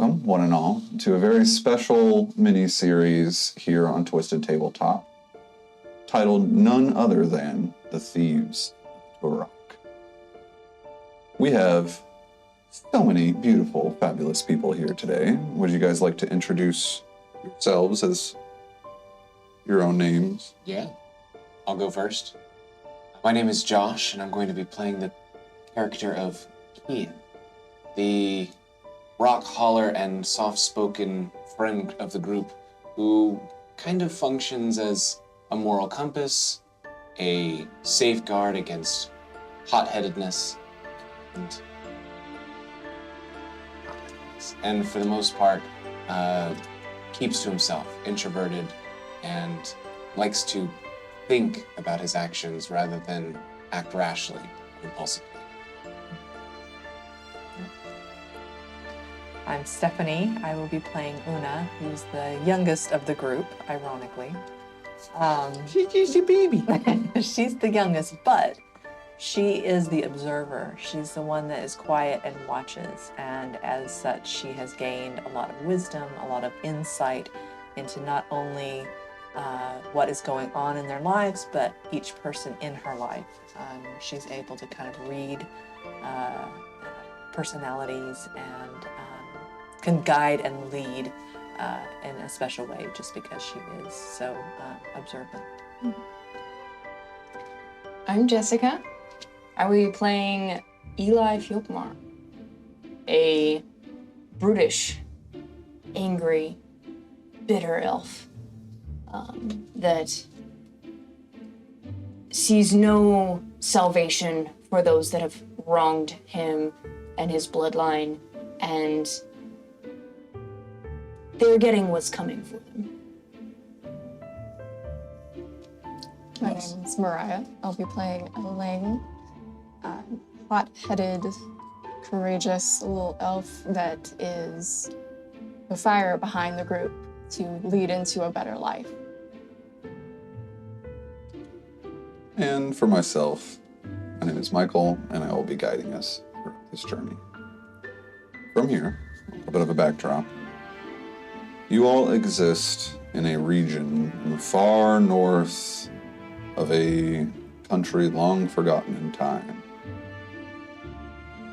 Welcome, one and all, to a very special mini-series here on Twisted Tabletop, titled none other than The Thieves of Turach. We have so many beautiful, fabulous people here today. Would you guys like to introduce yourselves as your own names? Yeah, I'll go first. My name is Josh, and I'm going to be playing the character of Ian, the rock holler and soft-spoken friend of the group who kind of functions as a moral compass, a safeguard against hot-headedness, and for the most part, keeps to himself, introverted, and likes to think about his actions rather than act rashly, impulsively. I'm Stephanie. I will be playing Una, who's the youngest of the group, ironically. She's your baby. She's the youngest, but she is the observer. She's the one that is quiet and watches, and as such, she has gained a lot of wisdom, a lot of insight into not only what is going on in their lives, but each person in her life. She's able to kind of read personalities and can guide and lead in a special way just because she is so observant. I'm Jessica. I will be playing Eli Fjokmar, a brutish, angry, bitter elf that sees no salvation for those that have wronged him and his bloodline, and they're getting what's coming for them. My name is Mariah. I'll be playing Elaine, hot-headed, courageous little elf that is the fire behind the group to lead into a better life. And for myself, my name is Michael, and I will be guiding us through this journey. From here, a bit of a backdrop. You all exist in a region in the far north of a country long forgotten in time.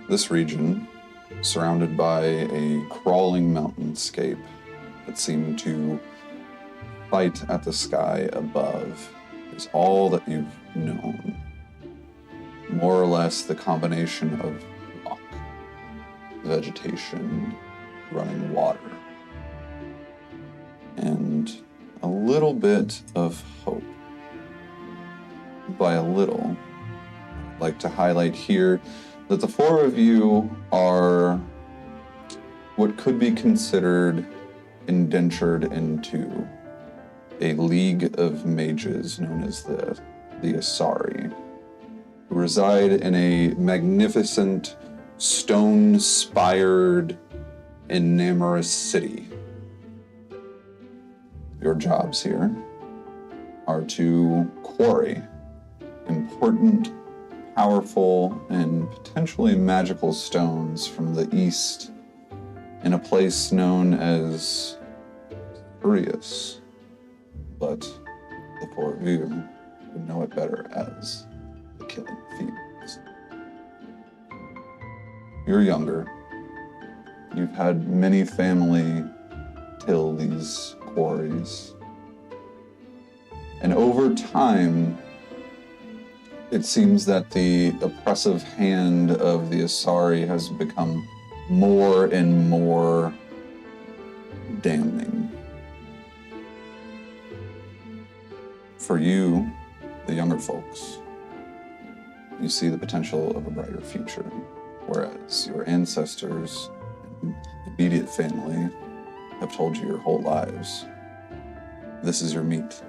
This region, surrounded by a crawling mountainscape that seemed to fight at the sky above, is all that you've known. More or less the combination of rock, vegetation, running water, and a little bit of hope. By a little, I'd like to highlight here that the four of you are what could be considered indentured into a league of mages known as the Asari, who reside in a magnificent, stone-spired, enamorous city. Your jobs here are to quarry important, powerful, and potentially magical stones from the east in a place known as Sirius, but the four of you would know it better as the Killing Thieves. You're younger. You've had many family till these quarries. And over time, it seems that the oppressive hand of the Asari has become more and more damning. For you, the younger folks, you see the potential of a brighter future, whereas your ancestors and immediate family have told you your whole lives, this is your meat.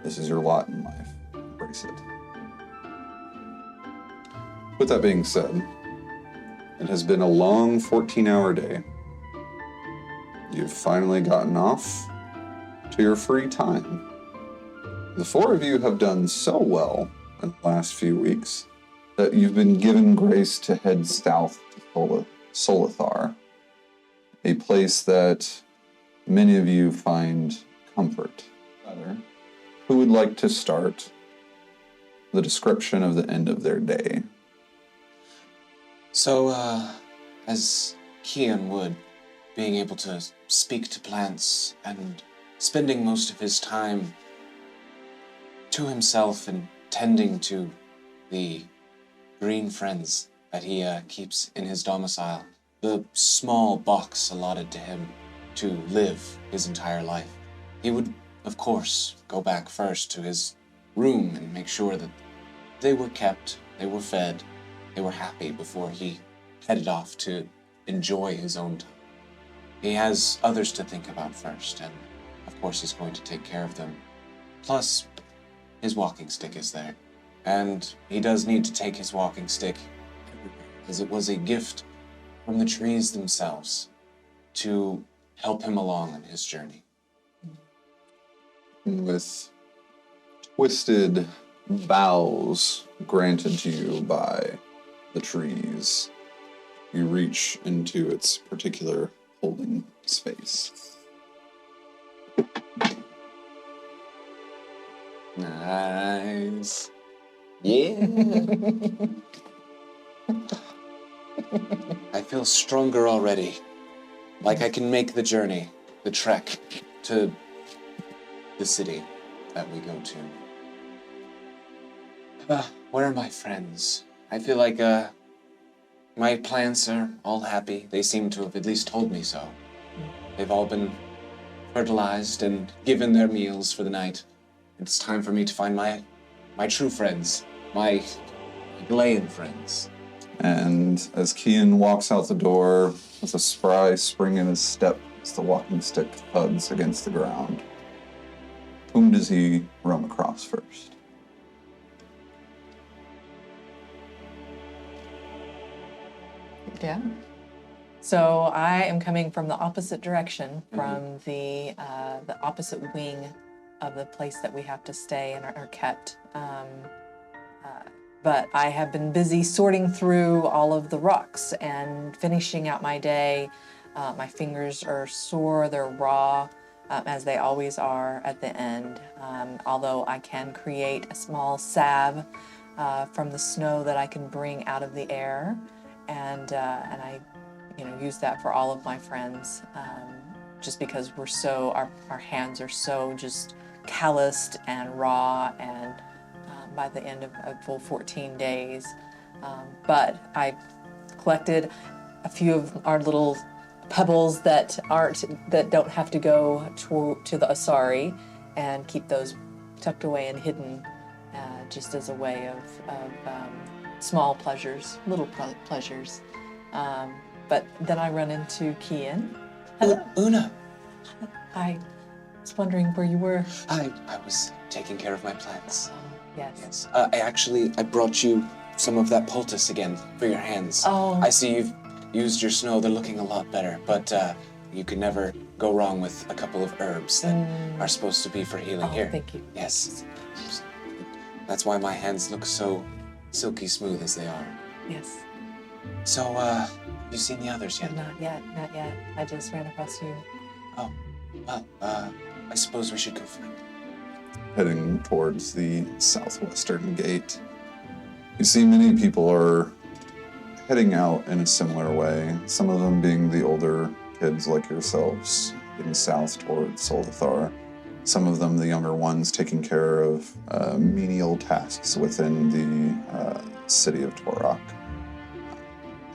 This is your lot in life. Embrace it. With that being said, it has been a long 14-hour day. You've finally gotten off to your free time. The four of you have done so well in the last few weeks that you've been given grace to head south to Solithar a place that many of you find comfort. Rather, who would like to start the description of the end of their day? So, as Kian would, being able to speak to plants and spending most of his time to himself and tending to the green friends that he keeps in his domicile, the small box allotted to him to live his entire life. He would, of course, go back first to his room and make sure that they were kept, they were fed, they were happy before he headed off to enjoy his own time. He has others to think about first, and of course he's going to take care of them. Plus, his walking stick is there. And he does need to take his walking stick everywhere, as it was a gift from the trees themselves to help him along on his journey. With twisted boughs granted to you by the trees, you reach into its particular holding space. Nice. Yeah. I feel stronger already. Like I can make the journey, the trek to the city that we go to. Where are my friends? I feel like my plants are all happy. They seem to have at least told me so. They've all been fertilized and given their meals for the night. It's time for me to find my true friends, my Galean friends. And as Kian walks out the door with a spry spring in his step as the walking stick thuds against the ground, whom does he run across first? Yeah. So I am coming from the opposite direction, from the opposite wing of the place that we have to stay and are kept. But I have been busy sorting through all of the rocks and finishing out my day. My fingers are sore, they're raw, as they always are at the end. Although I can create a small salve from the snow that I can bring out of the air, and I, use that for all of my friends. Just because our hands are so just calloused and raw, and by the end of a full 14 days. But I collected a few of our little pebbles that don't have to go to the Asari, and keep those tucked away and hidden, just as a way of small pleasures, little pleasures. But then I run into Kian. Hello. Una, I was wondering where you were. I was taking care of my plants. Yes. Yes. I brought you some of that poultice again for your hands. Oh. I see you've used your snow. They're looking a lot better, but you can never go wrong with a couple of herbs that are supposed to be for healing. Oh, Here. thank you. Yes. That's why my hands look so silky smooth as they are. Yes. So, have you seen the others yet? Not yet. I just ran across you. Oh, well, I suppose we should go find them. Heading towards the southwestern gate, you see many people are heading out in a similar way, some of them being the older kids like yourselves, heading south towards Soldathar. Some of them, the younger ones, taking care of menial tasks within the city of Turach.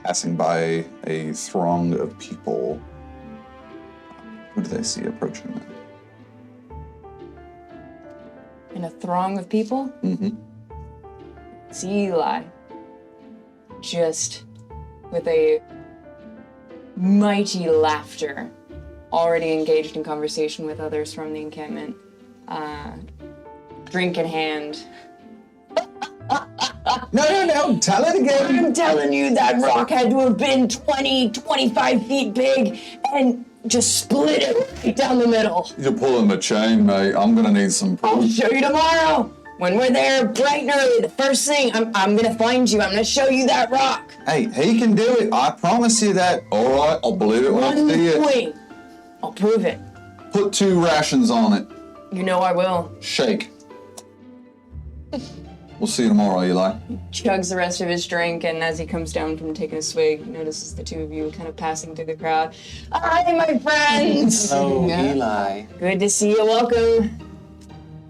Passing by a throng of people, who do they see approaching them? In a throng of people? Mm-hmm. It's Eli. Just with a mighty laughter, already engaged in conversation with others from the encampment. Drink in hand. No, tell it again. I'm telling you, that rock had to have been 20, 25 feet big and just split it right down the middle. You're pulling the chain, mate. I'm gonna need some I'll proof. show you tomorrow. When we're there bright and early, the first thing, I'm gonna find you. I'm gonna show you that rock. Hey, he can do it. I promise you that. All right, I'll believe it when I see it. Wait, I'll prove it. Put 2 rations on it. You know I will. Shake. We'll see you tomorrow, Eli. Chugs the rest of his drink, and as he comes down from taking a swig, he notices the two of you kind of passing through the crowd. Hi, my friends! Oh, Eli. Good to see you. Welcome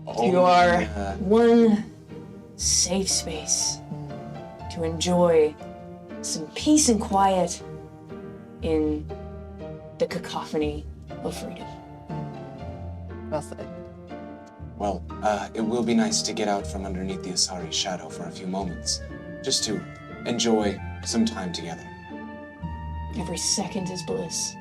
to our yeah. one safe space to enjoy some peace and quiet in the cacophony of freedom. Well said. Well, it will be nice to get out from underneath the Asari's shadow for a few moments, just to enjoy some time together. Every second is bliss.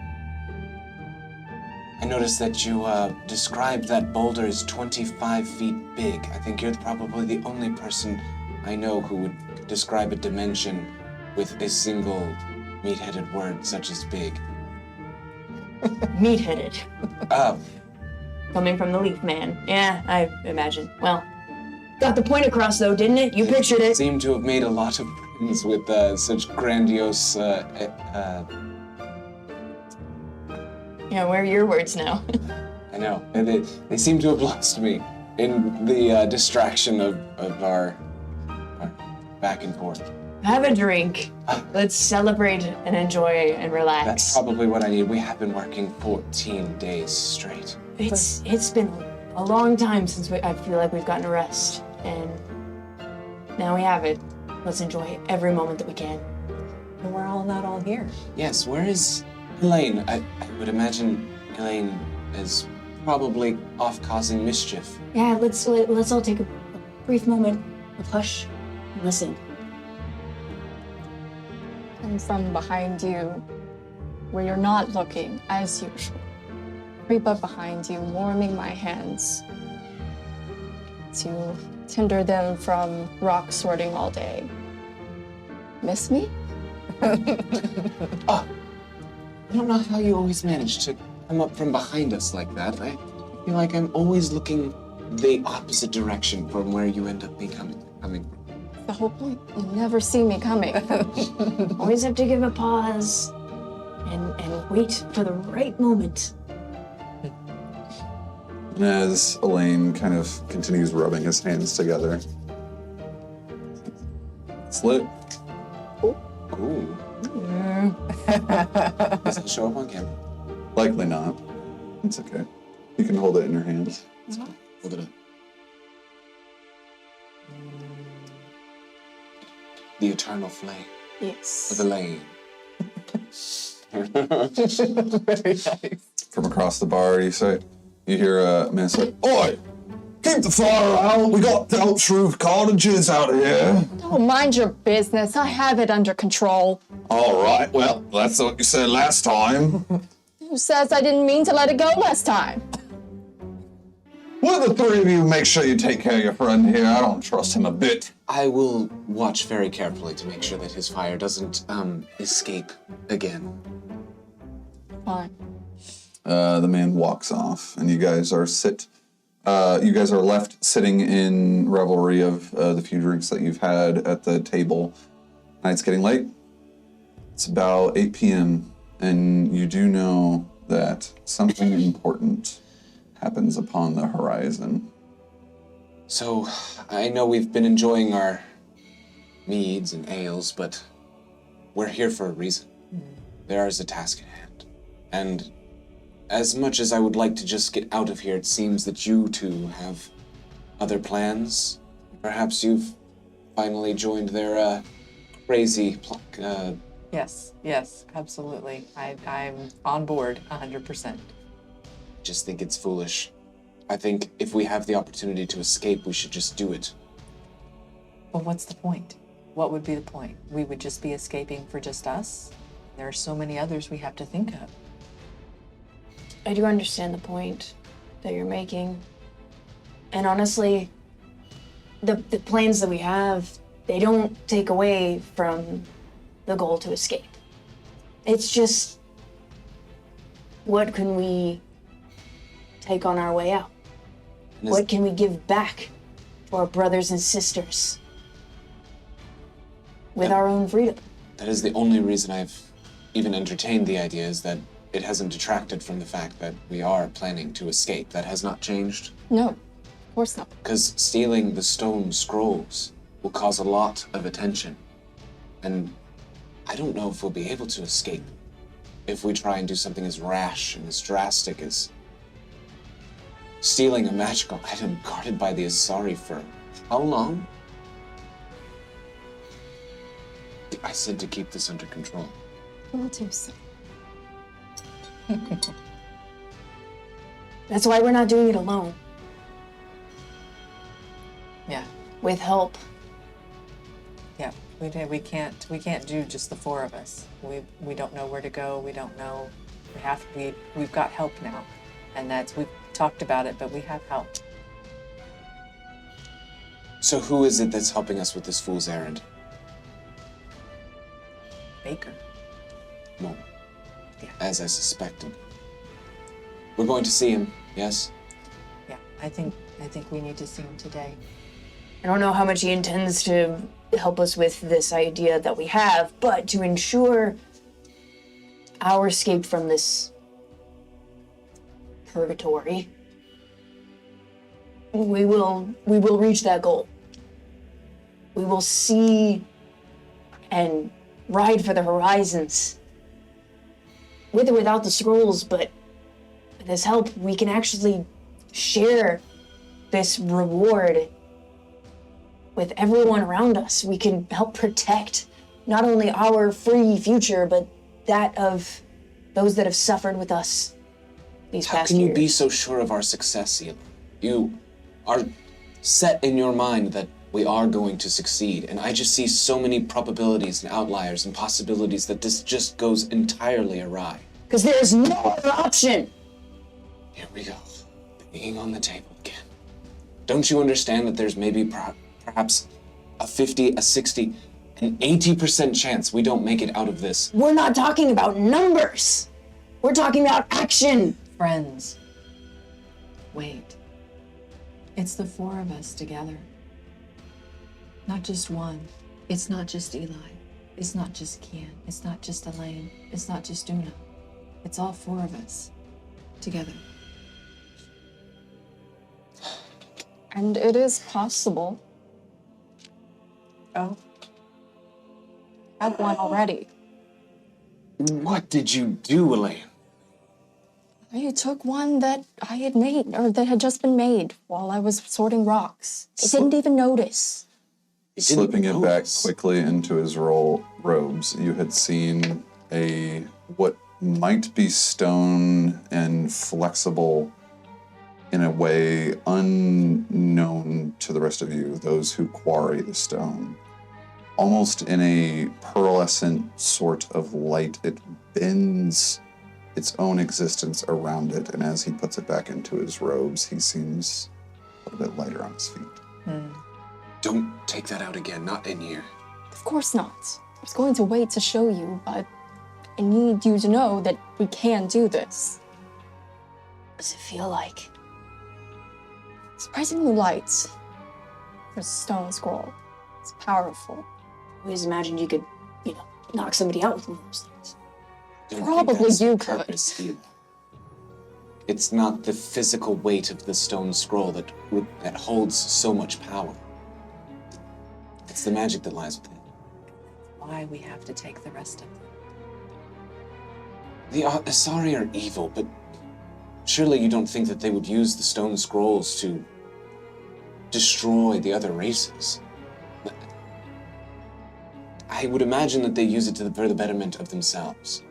I noticed that you described that boulder as 25 feet big. I think you're probably the only person I know who would describe a dimension with a single meat-headed word such as big. Meat-headed. Uh, Coming from the Leaf Man. Yeah, I imagine. Well, got the point across though, didn't it? You pictured it. Seem to have made a lot of friends with such grandiose. Yeah, where are your words now? I know. They seem to have lost me in the distraction of our back and forth. Have a drink. Let's celebrate and enjoy and relax. That's probably what I need. We have been working 14 days straight. It's been a long time since I feel like we've gotten a rest, and now we have it. Let's enjoy every moment that we can. And we're all not all here. Yes, where is Elaine? I would imagine Elaine is probably off causing mischief. Yeah, let's all take a brief moment of hush and listen. And from behind you, where you're not looking, as usual, creep up behind you, warming my hands to tender them from rock sorting all day. Miss me? I don't know how you always manage to come up from behind us like that. I feel like I'm always looking the opposite direction from where you end up coming from. The whole point, you never see me coming. Always have to give a pause and wait for the right moment. And as Elaine kind of continues rubbing his hands together, it's lit. Ooh. Does it show up on camera? Likely not. It's okay. You can hold it in your hands. Hold it up. The eternal flame Yes. of Elaine. Very nice. From across the bar, you hear a man say, "Oi, keep the fire out. We got thatched roof cottages out here." Oh, mind your business. I have it under control. All right, well, that's what you said last time. Who says I didn't mean to let it go last time? Will the 3 of you make sure you take care of your friend here? I don't trust him a bit. I will watch very carefully to make sure that his fire doesn't escape again. Fine. The man walks off, and you guys are left sitting in revelry of the few drinks that you've had at the table. Night's getting late. It's about 8 p.m., and you do know that something important happens upon the horizon. So, I know we've been enjoying our meads and ales, but we're here for a reason. There is a task at hand. And as much as I would like to just get out of here, it seems that you two have other plans. Perhaps you've finally joined their crazy Yes, absolutely. I'm on board 100%. Just think it's foolish. I think if we have the opportunity to escape, we should just do it. But what's the point? What would be the point? We would just be escaping for just us? There are so many others we have to think of. I do understand the point that you're making. And honestly, the plans that we have, they don't take away from the goal to escape. It's just, what can we take on our way out? What can we give back to our brothers and sisters with our own freedom? That is the only reason I've even entertained the idea, is that it hasn't detracted from the fact that we are planning to escape. That has not changed. No, of course not. Because stealing the stone scrolls will cause a lot of attention. And I don't know if we'll be able to escape if we try and do something as rash and as drastic as stealing a magical item guarded by the Asari for how long? I said to keep this under control. We'll do so. That's why we're not doing it alone. Yeah, With help. yeah. We can't do just the four of us. We don't know where to go. We don't know. We've got help now, and we've talked about it, but we have help. So who is it that's helping us with this fool's errand? Baker. Well, Yeah. as I suspected. We're going to see him, yes? Yeah, I think we need to see him today. I don't know how much he intends to help us with this idea that we have, but to ensure our escape from this purgatory, we will reach that goal. We will see and ride for the horizons. With or without the scrolls, but with his help, we can actually share this reward with everyone around us. We can help protect not only our free future, but that of those that have suffered with us these How past can you years. be so sure of our success, Ela? You are set in your mind that we are going to succeed, and I just see so many probabilities and outliers and possibilities that this just goes entirely awry. Because there is no other option. Here we go, banging on the table again. Don't you understand that there's maybe perhaps a 50, a 60, an 80% chance we don't make it out of this? We're not talking about numbers. We're talking about action. Friends. Wait. It's the four of us together. Not just one. It's not just Eli. It's not just Kian. It's not just Elaine. It's not just Una. It's all four of us together. And it is possible. Oh. I've won already. What did you do, Elaine? I took one that I had made, or that had just been made while I was sorting rocks. I didn't even notice. You didn't Slipping it back notice. quickly into his robes, you had seen what might be stone and flexible in a way unknown to the rest of you, those who quarry the stone. Almost in a pearlescent sort of light, it bends its own existence around it, and as he puts it back into his robes, he seems a little bit lighter on his feet. Don't take that out again, not in here. Of course not. I was going to wait to show you, but I need you to know that we can do this. What does it feel like? Surprisingly light for a stone scroll. It's powerful. I always imagined you could, knock somebody out with one of those things. Don't think Probably that's the you could. purpose, Ela. It's not the physical weight of the stone scroll that holds so much power. It's the magic that lies within. Why we have to take the rest of them. The Asari are evil, but surely you don't think that they would use the stone scrolls to destroy the other races? I would imagine that they use it for the betterment of themselves,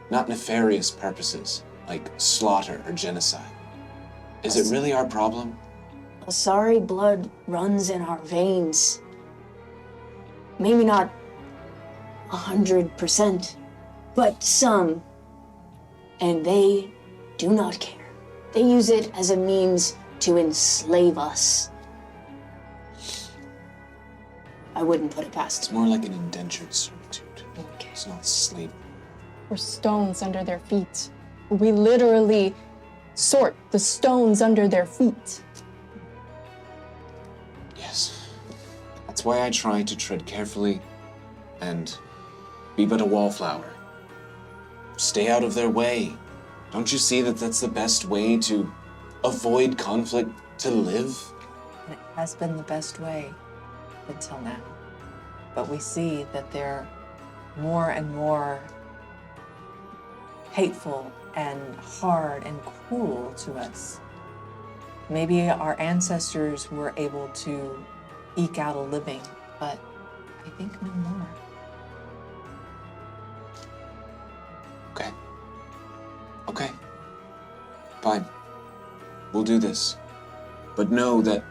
not nefarious purposes like slaughter or genocide. Is it really our problem? Asari blood runs in our veins. Maybe not 100%, but some. And they do not care. They use it as a means to enslave us. I wouldn't put it past It's them. more like an indentured servitude. Okay. It's not slavery. Or stones under their feet. We literally sort the stones under their feet. Yes. That's why I try to tread carefully and be but a wallflower. Stay out of their way. Don't you see that that's the best way to avoid conflict, to live? And it has been the best way until now. But we see that they're more and more hateful and hard and cruel to us. Maybe our ancestors were able to eke out a living, but I think no more. Okay. Fine. We'll do this. But know that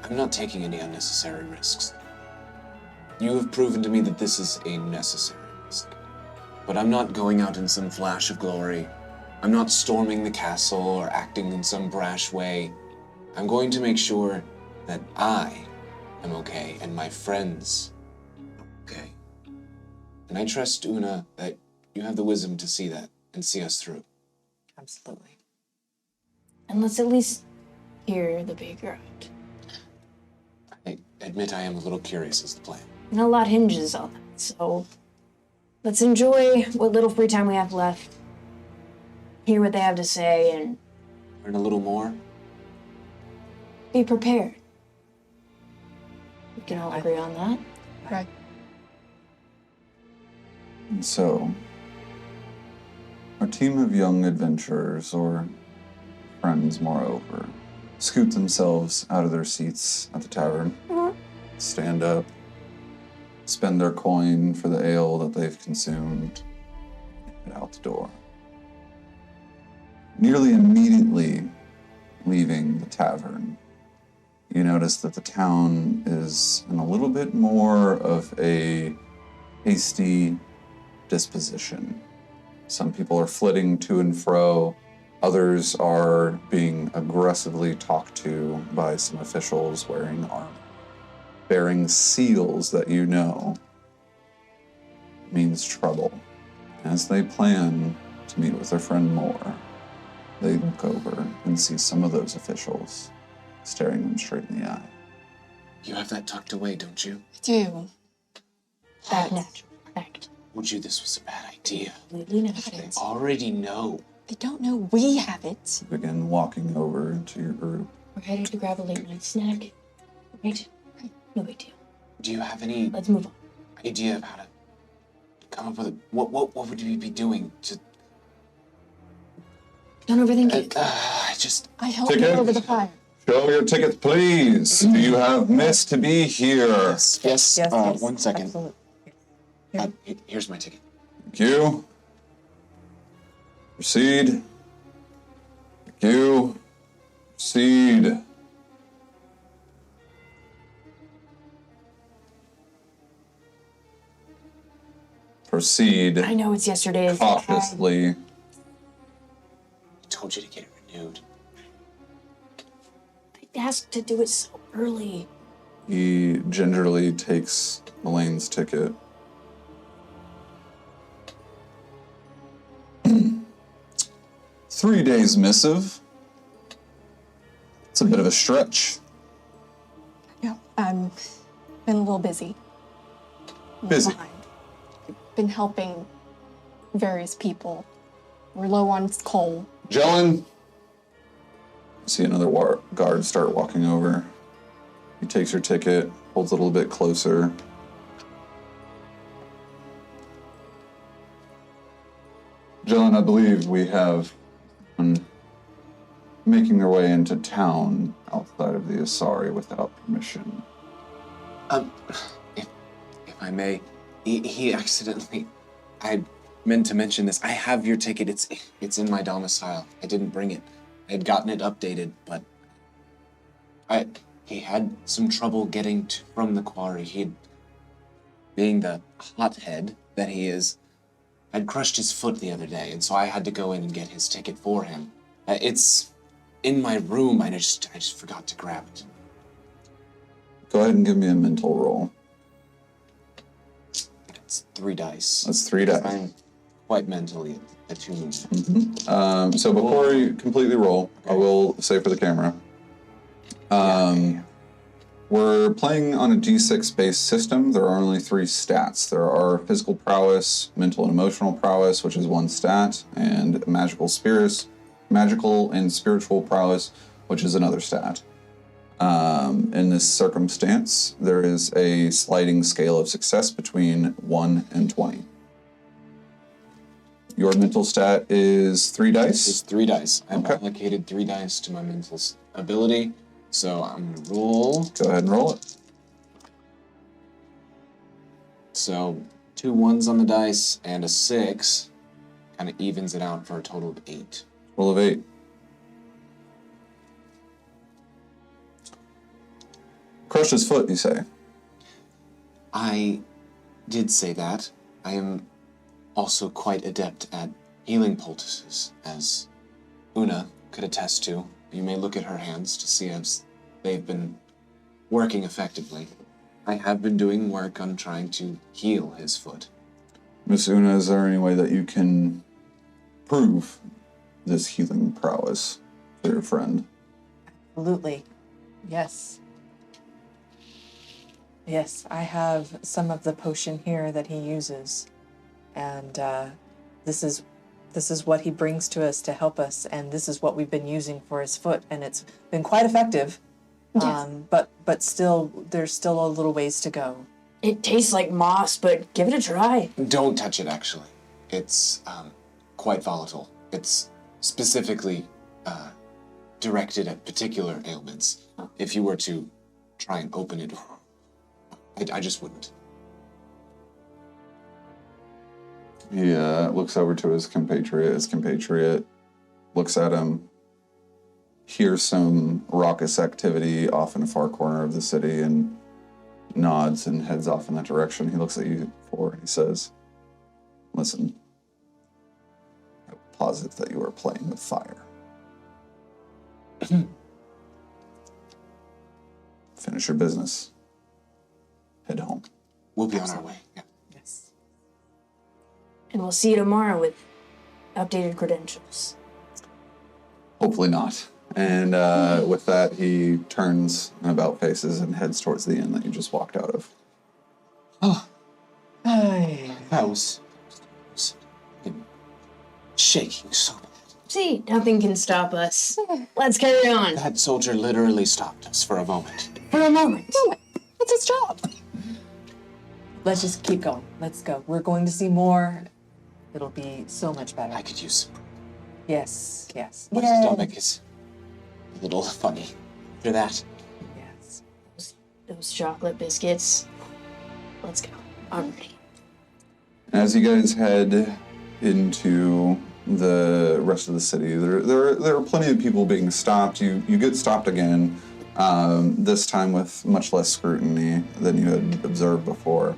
I'm not taking any unnecessary risks. You have proven to me that this is a necessary risk. But I'm not going out in some flash of glory. I'm not storming the castle or acting in some brash way. I'm going to make sure that I am okay and my friends are okay. And I trust, Una, that you have the wisdom to see that and see us through. Absolutely. And let's at least hear the baker out. I admit I am a little curious as to the plan. And a lot hinges on that, so let's enjoy what little free time we have left, hear what they have to say, and Learn a little more? be prepared. We can all agree on that. Right. And so, our team of young adventurers, or friends moreover, scoot themselves out of their seats at the tavern, stand up, spend their coin for the ale that they've consumed, and head out the door. Nearly immediately leaving the tavern, you notice that the town is in a little bit more of a hasty disposition. Some people are flitting to and fro. Others are being aggressively talked to by some officials wearing armor, bearing seals that you know means trouble. As they plan to meet with their friend Moore, they look over and see some of those officials staring them straight in the eye. You have that tucked away, don't you? I do. Act natural. Act. Told you this was a bad idea. Completely They natural. already know. They don't know we have it. Begin walking over to your group. We're headed to grab a late night snack. Right? No big deal. Do you have any Let's move on. idea of how to come up with it? What would we be doing to... Don't overthink it. I helped you Ticket? over the fire. Show your tickets, please. Do you have miss to be here? Yes. Yes, 1 second. Absolutely. Here's my ticket. Thank you. Proceed. Thank you. Proceed. Proceed I know it's yesterday's. cautiously. I told you to get it renewed. I asked to do it so early. He gingerly takes Elaine's ticket. 3 days missive. It's a bit of a stretch. Yeah, been a little busy. Busy. Behind. Been helping various people. We're low on coal. Jellin. See another guard start walking over. He takes your ticket, holds it a little bit closer. Jellin, I believe we have making their way into town outside of the Asari without permission. If I may, he accidentally... I meant to mention this. I have your ticket. It's in my domicile. I didn't bring it. I had gotten it updated, but he had some trouble getting from the quarry. Being the hothead that he is, I'd crushed his foot the other day, and so I had to go in and get his ticket for him. It's in my room. I just forgot to grab it. Go ahead and give me a mental roll. It's 3 dice. That's 3 dice. I'm quite mentally attuned. So before you completely roll, I will say for the camera. We're playing on a D6-based system. There are only 3 stats. There are physical prowess, mental and emotional prowess, which is 1 stat, and magical and spiritual prowess, which is another stat. In this circumstance, there is a sliding scale of success between 1 and 20. Your mental stat is 3 dice? It's 3 dice. I've Okay. allocated 3 dice to my mental ability, so I'm going to roll. Go ahead and roll it. So 2 1s on the dice and a 6 kind of evens it out for a total of 8. Roll of 8. Crushed his foot, you say? I did say that. I am also quite adept at healing poultices, as Una could attest to. You may look at her hands to see if they've been working effectively. I have been doing work on trying to heal his foot. Miss Una, is there any way that you can prove this healing prowess for your friend? Absolutely. Yes. Yes, I have some of the potion here that he uses. And this is what he brings to us to help us, and this is what we've been using for his foot, and it's been quite effective. Yes. But still, there's still a little ways to go. It tastes like moss, but give it a try. Don't touch it, actually. It's quite volatile. It's specifically directed at particular ailments. If you were to try and open it, I just wouldn't. He looks over to his compatriot. His compatriot looks at him, hears some raucous activity off in a far corner of the city, and nods and heads off in that direction. He looks at you and he says, "Listen, I will posit that you are playing with fire. Finish your business. Head home." We'll be on our way. Yeah. Yes. And we'll see you tomorrow with updated credentials. Hopefully not. And with that, he turns and about faces and heads towards the inn that you just walked out of. That was shaking so bad. See, nothing can stop us. Let's carry on. That soldier literally stopped us for a moment. For a moment. It's his job. Let's just keep going. Let's go. We're going to see more. It'll be so much better. I could use some. Yes, yes, My stomach is a little funny after that. yes. Those chocolate biscuits. Let's go. I'm ready. As you guys head into the rest of the city, there are plenty of people being stopped. You get stopped again, this time with much less scrutiny than you had observed before.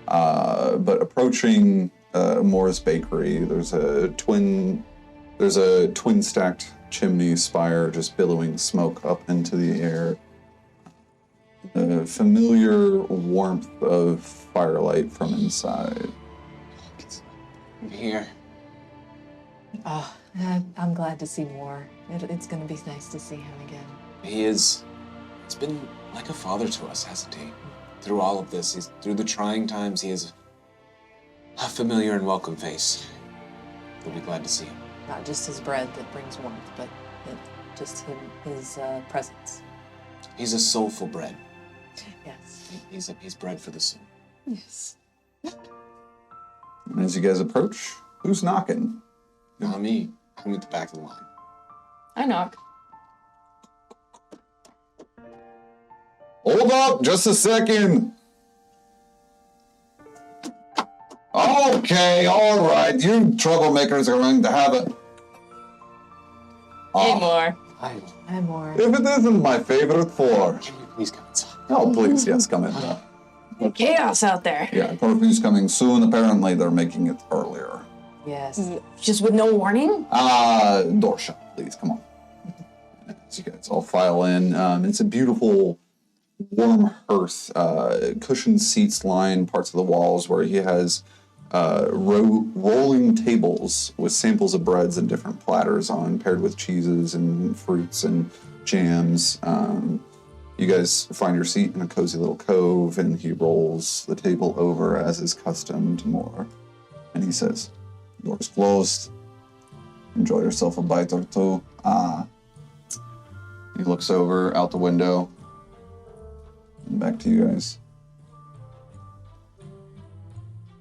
But approaching Moore's Bakery, there's a twin stacked chimney spire just billowing smoke up into the air. The familiar warmth of firelight from inside. Here. Oh, I'm glad to see more. It's going to be nice to see him again. It's been like a father to us, hasn't he? Through all of this, through the trying times, he is a familiar and welcome face. We'll be glad to see him. Not just his bread that brings warmth, but just his presence. He's a soulful bread. Yes. He's bread for the soul. Yes. And as you guys approach, who's knocking? Not me. I'm at the back of the line. I knock. Hold up, just a second. Okay, all right. You troublemakers are going to have it. Hey, more. Hi, more. If it isn't my favorite four. Can we please come inside? Oh, please, yes, come in. Chaos out there. Yeah, curfew's coming soon. Apparently, they're making it earlier. Yes. Just with no warning? Door shut, please, come on. As you guys all file in, it's a beautiful, warm hearth. Cushioned seats line parts of the walls where he has rolling tables with samples of breads and different platters on, paired with cheeses and fruits and jams. You guys find your seat in a cozy little cove, and he rolls the table over as is custom more. And he says, "Doors closed. Enjoy yourself a bite or two." He looks over out the window. And back to you guys.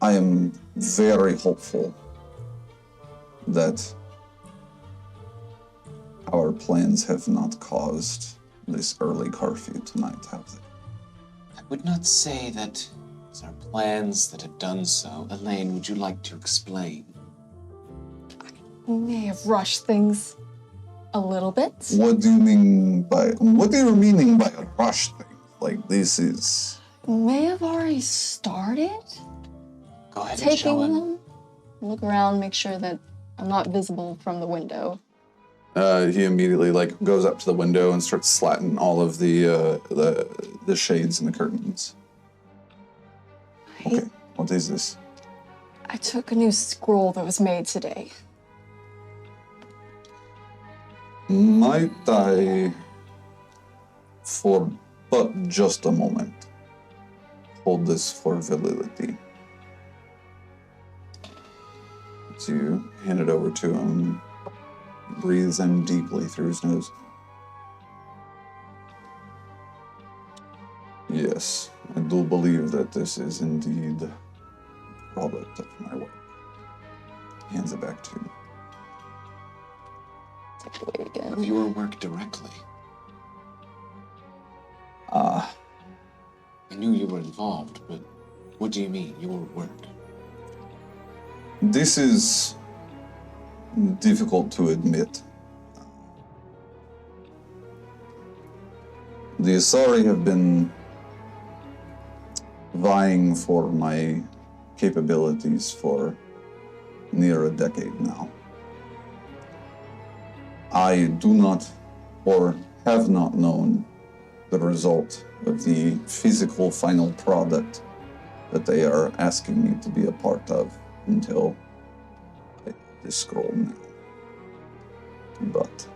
I am very hopeful that our plans have not caused this early curfew tonight, have they? I would not say that it's our plans that have done so. Elaine, would you like to explain? We may have rushed things a little bit. What do you mean by a rush thing? Like, this is... May have already started Go ahead and show taking him. them. Look around, make sure that I'm not visible from the window. He immediately goes up to the window and starts slatting all of the shades and the curtains. Okay, what is this? I took a new scroll that was made today. Might I, for but just a moment, hold this for validity? So you hand it over to him, breathes in deeply through his nose. Yes, I do believe that this is indeed a product of my work. Hands it back to you. Take it away again. Of your work directly. I knew you were involved, but what do you mean, your work? This is difficult to admit. The Asari have been vying for my capabilities for near a decade now. I do not or have not known the result of the physical final product that they are asking me to be a part of until I have this scroll now. But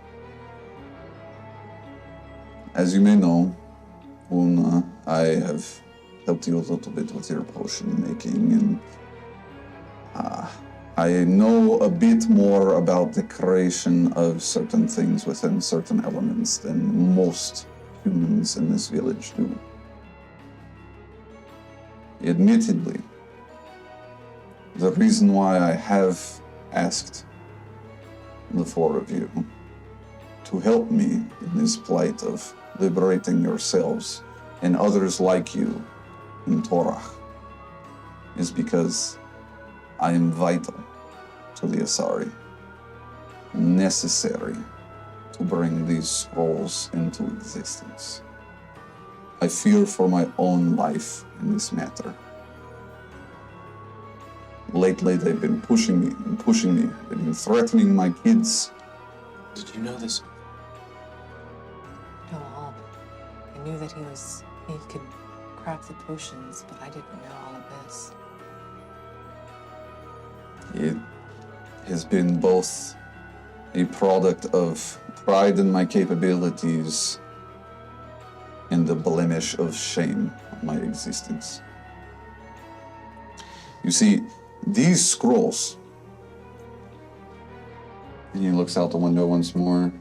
as you may know, Una, I have helped you a little bit with your potion making, and I know a bit more about the creation of certain things within certain elements than most humans in this village do. Admittedly, the reason why I have asked the four of you to help me in this plight of liberating yourselves and others like you in Turach is because I am vital to the Asari, necessary to bring these scrolls into existence. I fear for my own life in this matter. Lately, they've been pushing me and pushing me. They've been threatening my kids. Did you know this? No, all. I knew that he could craft the potions, but I didn't know all of this. It has been both a product of pride in my capabilities and the blemish of shame on my existence. You see, these scrolls, and he looks out the window once more,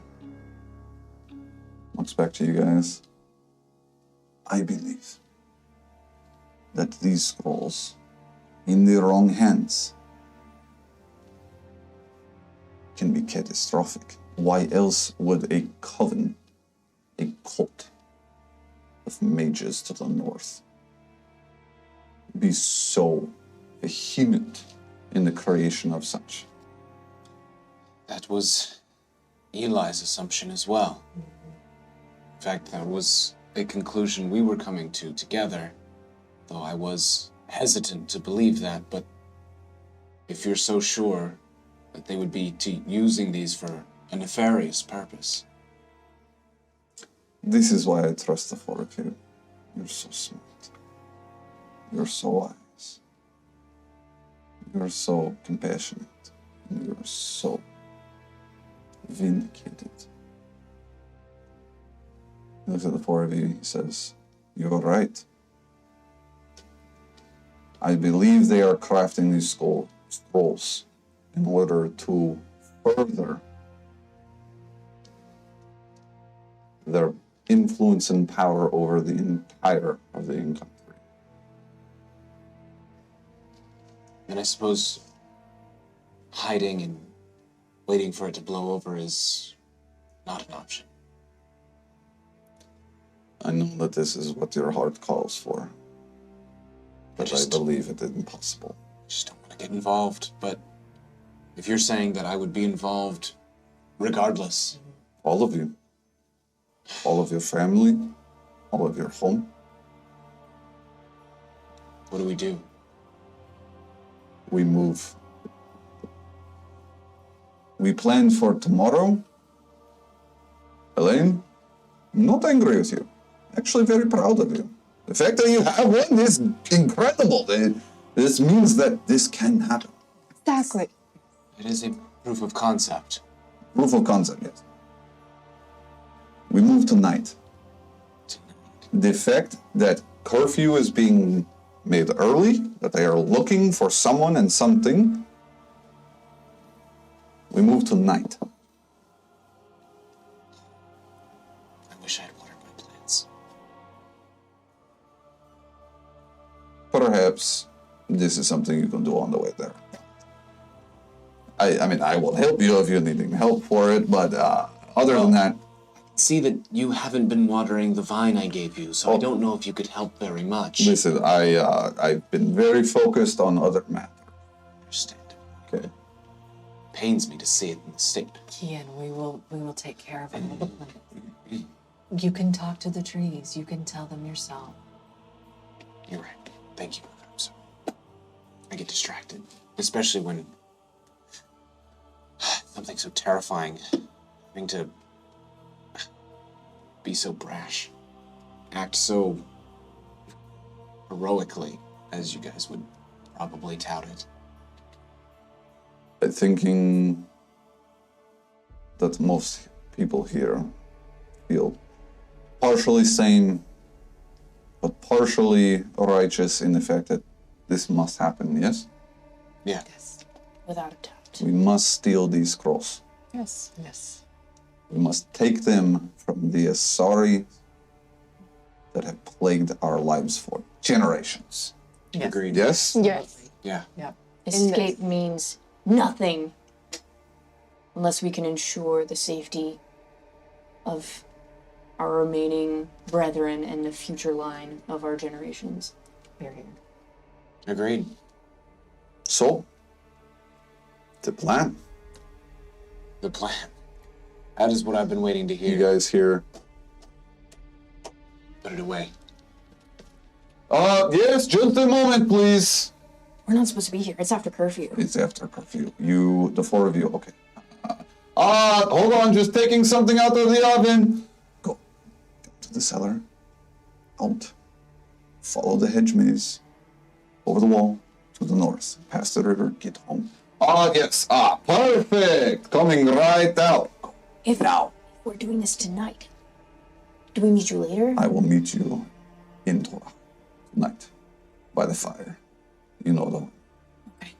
looks back to you guys. I believe that these scrolls, in the wrong hands, can be catastrophic. Why else would a coven, a cult of mages to the north, be so vehement in the creation of such? That was Eli's assumption as well. In fact, that was a conclusion we were coming to together, though I was hesitant to believe that, but if you're so sure that they would be using these for a nefarious purpose. This is why I trust the four of you. You're so smart. You're so wise. You're so compassionate. And you're so vindicated. He looks at the four of you. He says, "You're right. I believe they are crafting these scrolls in order to further their influence and power over the entire of the country." And I suppose hiding and waiting for it to blow over is not an option. I know that this is what your heart calls for, but I believe it is impossible. Just don't want to get involved, but if you're saying that I would be involved regardless. All of you. All of your family. All of your home. What do we do? We move. We planned for tomorrow. Elaine, I'm not angry with you. Actually very proud of you. The fact that you have one is incredible. This means that this can happen. Exactly. It is a proof of concept. Proof of concept, yes. We move tonight. The fact that curfew is being made early, that they are looking for someone and something, we move tonight. I wish I had watered my plants. Perhaps this is something you can do on the way there. I mean, I will help you if you're needing help for it, but other than that... See that you haven't been watering the vine I gave you, so I don't know if you could help very much. Listen, I've been very focused on other matters. Understand. Okay. Pains me to see it in the state. Kian, we will take care of all the plants. You can talk to the trees. You can tell them yourself. You're right. Thank you, Mother. I'm sorry. I get distracted, especially when something so terrifying, having to be so brash, act so heroically, as you guys would probably tout it. Thinking that most people here feel partially sane, but partially righteous in the fact that this must happen, yes? Yeah. Yes. Without a doubt. We must steal these scrolls. Yes. Yes. We must take them from the Asari that have plagued our lives for generations. Yes. Agreed. Yes? Yes. Yeah. Yep. Escape means nothing unless we can ensure the safety of our remaining brethren and the future line of our generations. Here, here. Agreed. So, the plan. The plan. That is what I've been waiting to hear. You guys hear? Put it away. Yes, just a moment, please. We're not supposed to be here. It's after curfew. It's after curfew. The four of you, okay. Hold on, just taking something out of the oven. Go to the cellar. Out. Follow the hedge maze. Over the wall. To the north. Past the river. Get home. Yes. Perfect. Coming right out. If we're doing this tonight, do we meet you later? I will meet you in Torah tonight. By the fire. You know the one. Okay.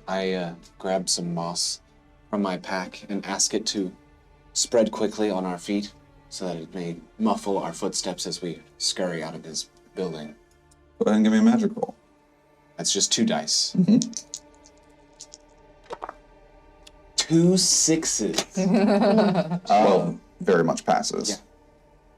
I grab some moss from my pack and ask it to spread quickly on our feet so that it may muffle our footsteps as we scurry out of this building. Go ahead and give me a magic roll. That's just 2 dice. Mm-hmm. 2 6s. 12 very much passes. Yeah.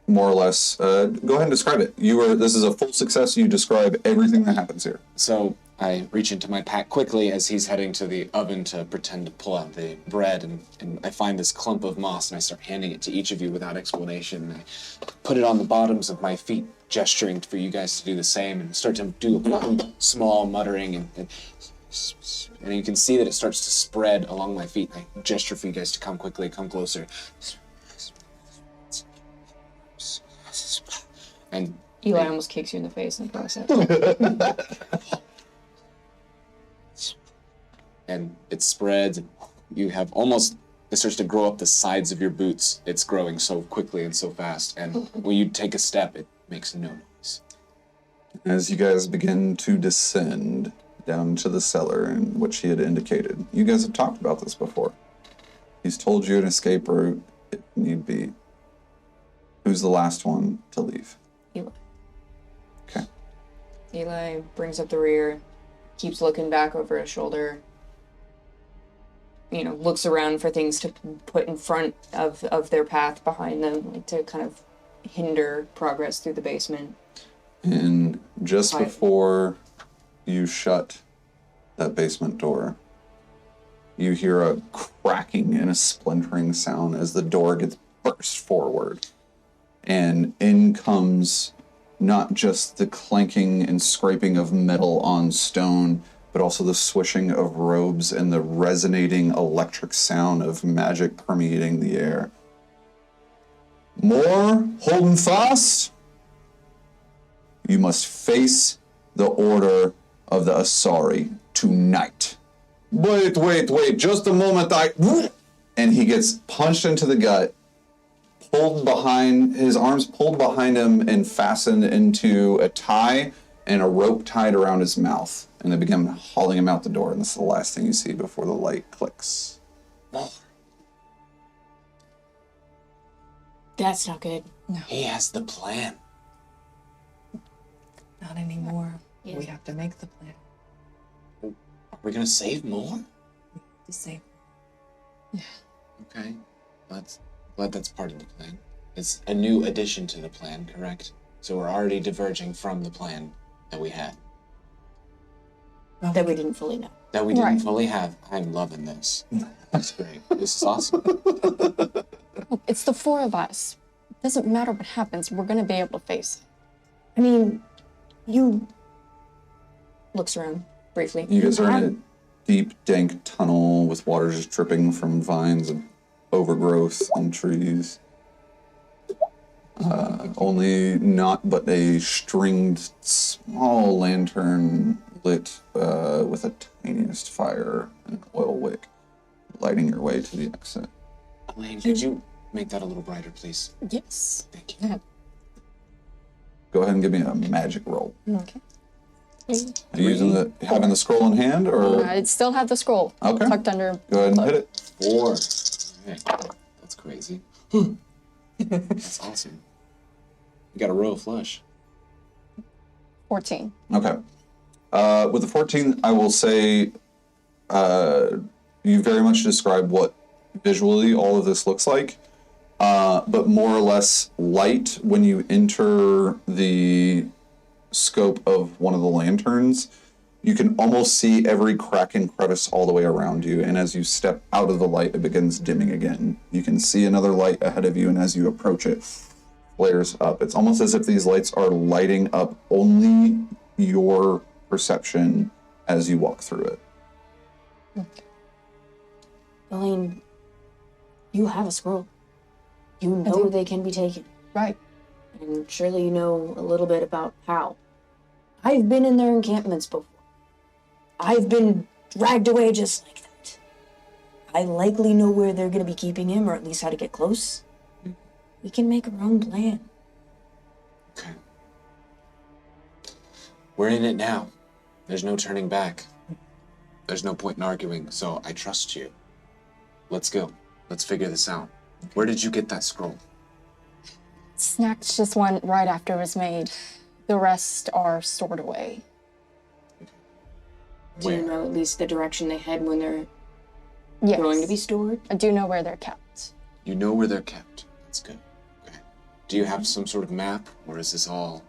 More or less. Go ahead and describe it. This is a full success. You describe everything that happens here. So I reach into my pack quickly as he's heading to the oven to pretend to pull out the bread, and I find this clump of moss and I start handing it to each of you without explanation. And I put it on the bottoms of my feet, gesturing for you guys to do the same, and start to do a small muttering, and you can see that it starts to spread along my feet. I gesture for you guys to come quickly, come closer. And Eli almost kicks you in the face in the process. and it spreads. You have almost It starts to grow up the sides of your boots. It's growing so quickly and so fast. And when you take a step, it makes no noise. As you guys begin to descend down to the cellar in which he had indicated, you guys have talked about this before. He's told you an escape route if need be. Who's the last one to leave? Eli. Okay. Eli brings up the rear, keeps looking back over his shoulder, looks around for things to put in front of their path behind them, like to kind of hinder progress through the basement. And just before you shut that basement door, you hear a cracking and a splintering sound as the door gets burst forward. And in comes not just the clanking and scraping of metal on stone, but also the swishing of robes and the resonating electric sound of magic permeating the air. More holding fast. You must face the order of the Asari tonight. Wait, just a moment, And he gets punched into the gut, his arms pulled behind him and fastened into a tie and a rope tied around his mouth. And they begin hauling him out the door, and this is the last thing you see before the light clicks. That's not good. No. He has the plan. Not anymore. Yes. We have to make the plan Are we gonna save more? to save. Okay. Glad that's part of the plan. It's a new addition to the plan, correct? So we're already diverging from the plan that we had. That we didn't fully know. That we didn't Right. fully have. I'm loving this. That's great. This is awesome. It's the four of us. It doesn't matter what happens, we're gonna be able to face it. I mean, you... Looks around briefly. You guys are in a deep, dank tunnel with water just dripping from vines and overgrowth and trees. Only not but a stringed small lantern lit with a tiniest fire and an oil wick, lighting your way to the exit. Elaine, could you make that a little brighter, please? Yes. Thank you. Go ahead and give me a magic roll. Okay. Are you having the scroll in hand, or I still have the scroll Okay. tucked under. go ahead and hit it? 4. Okay. That's crazy. That's awesome. You got a royal flush. 14. Okay. With the 14, I will say you very much describe what visually all of this looks like, but more or less light when you enter the scope of one of the lanterns. You can almost see every crack and crevice all the way around you, and as you step out of the light, it begins dimming again. You can see another light ahead of you, and as you approach it, flares up. It's almost as if these lights are lighting up only your perception as you walk through it. Elaine, you have a scroll. You know they can be taken. Right. And surely you know a little bit about how. I've been in their encampments before. I've been dragged away just like that. I likely know where they're going to be keeping him, or at least how to get close. We can make our own plan. Okay. We're in it now. There's no turning back. There's no point in arguing, so I trust you. Let's go. Let's figure this out. Where did you get that scroll? Snacks just went right after it was made. The rest are stored away. Do you know at least the direction they head when they're Yes. going to be stored? I do know where they're kept. You know where they're kept. That's good. Okay. Do you have some sort of map, or is this all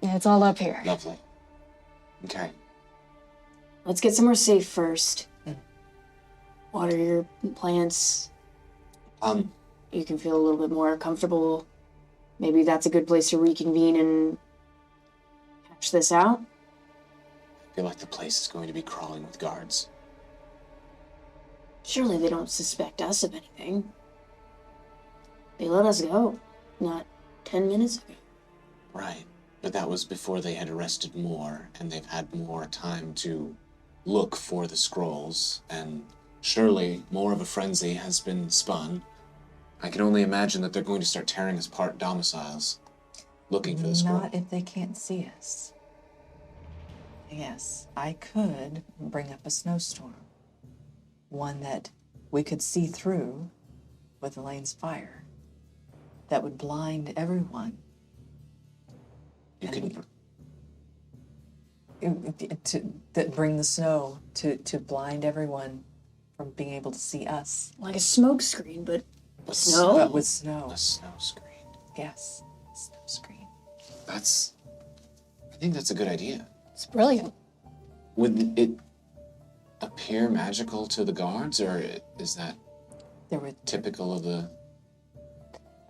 Yeah, it's all up here. lovely? Okay. Let's get somewhere safe first. Water your plants. You can feel a little bit more comfortable. Maybe that's a good place to reconvene and hash this out. I feel like the place is going to be crawling with guards. Surely they don't suspect us of anything. They let us go, not 10 minutes ago. Right. But that was before they had arrested more, and they've had more time to look for the scrolls and surely more of a frenzy has been spun. I can only imagine that they're going to start tearing apart domiciles, looking for the scroll. Not if they can't see us. Yes, I could bring up a snowstorm. One that we could see through with Elaine's fire. That would blind everyone. You can... That bring the snow to blind everyone from being able to see us. Like a smoke screen, but A snow? But with snow. A snow screen. Yes, snow screen. I think that's a good idea. It's brilliant. Would it appear magical to the guards, or is that There were typical of the...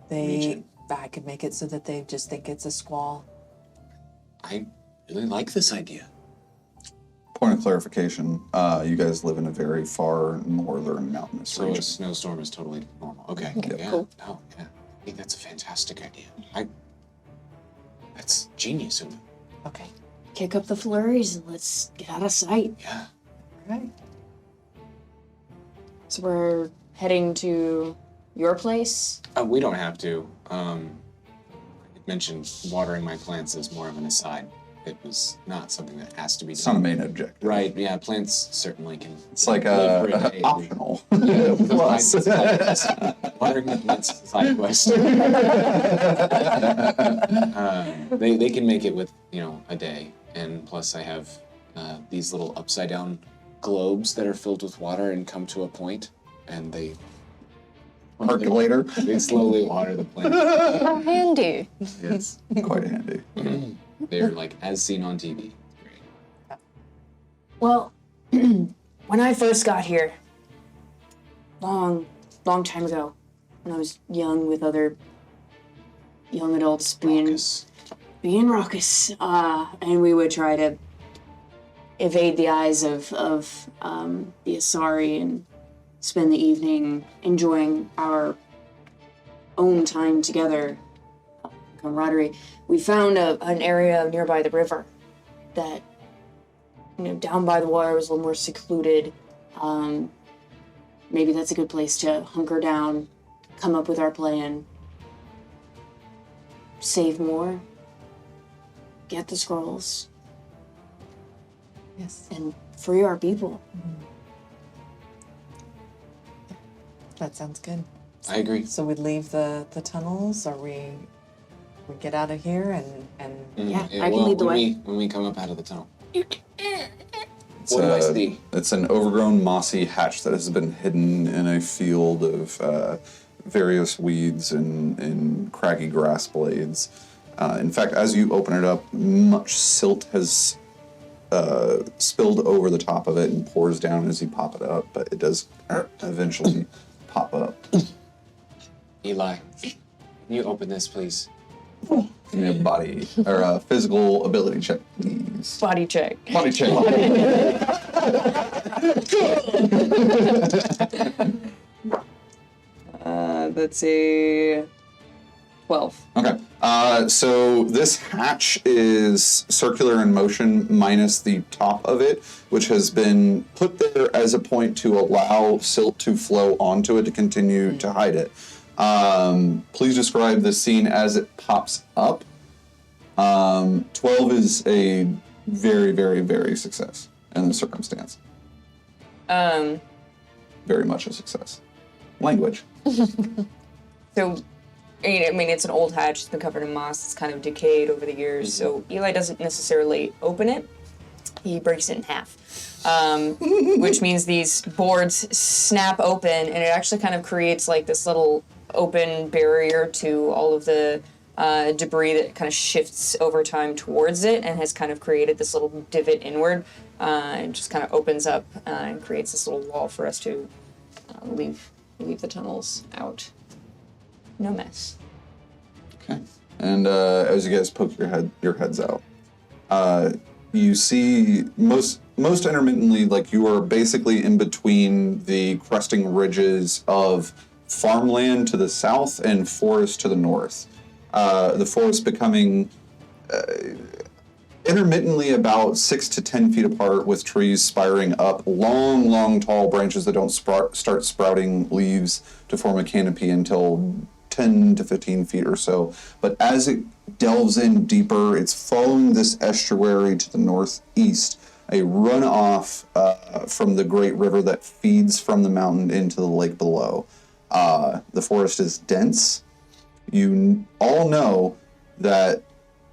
they. I could make it so that they just think it's a squall. I really like this idea. Point of clarification, you guys live in a very far northern mountainous So a region. snowstorm is totally normal. Okay. Okay, Yeah. cool. Oh, yeah. I think that's a fantastic idea. That's genius of them. Okay. Kick up the flurries and let's get out of sight. Yeah. Right. So we're heading to your place? We don't have to. I mentioned watering my plants as more of an aside. It was not something that has to be It's not a done. main objective. Right, yeah, plants certainly can... It's like live for a day. optional. Plus. Plus. Watering the plants is a side quest. They can make it with, a day. And plus I have these little upside down globes that are filled with water and come to a point, and they Percolator. they slowly water the plant. How handy. Yes. Quite handy. They're like as seen on TV. Great. Well, when I first got here, long time ago, when I was young with other young adults Raucous. being raucous, and we would try to evade the eyes of the Asari and spend the evening enjoying our own time together, camaraderie. We found an area nearby the river that, down by the water was a little more secluded. Maybe that's a good place to hunker down, come up with our plan, save more, get the scrolls, Yes. and free our people. That sounds good. I agree. So we leave the tunnels, or we get out of here and Yeah, I can well, lead the when way. when we come up out of the tunnel. It's What do I see? It's an overgrown mossy hatch that has been hidden in a field of various weeds and craggy grass blades. In fact, as you open it up, much silt has spilled over the top of it and pours down as you pop it up, but it does eventually pop up. Eli, can you open this, please? Give me a body or a physical ability check, please. Body check. Body check. That's a 12. Okay. So this hatch is circular in motion minus the top of it, which has been put there as a point to allow silt to flow onto it to continue to hide it. Please describe the scene as it pops up. 12 is a very, very, very success in the circumstance. Very much a success. Language. So, I mean, it's an old hatch. It's been covered in moss. It's kind of decayed over the years. So Eli doesn't necessarily open it. He breaks it in half, which means these boards snap open, and it actually kind of creates like this little open barrier to all of the debris that kind of shifts over time towards it, and has kind of created this little divot inward, and just kind of opens up and creates this little wall for us to leave the tunnels out. No mess. Okay. And as you guys poke your heads out, you see most intermittently, like you are basically in between the cresting ridges of farmland to the south and forest to the north. The forest becoming intermittently about 6 to 10 feet apart with trees spiring up, long, tall branches that don't start sprouting leaves to form a canopy until 10 to 15 feet or so. But as it delves in deeper, it's following this estuary to the northeast, a runoff from the great river that feeds from the mountain into the lake below. The forest is dense. You all know that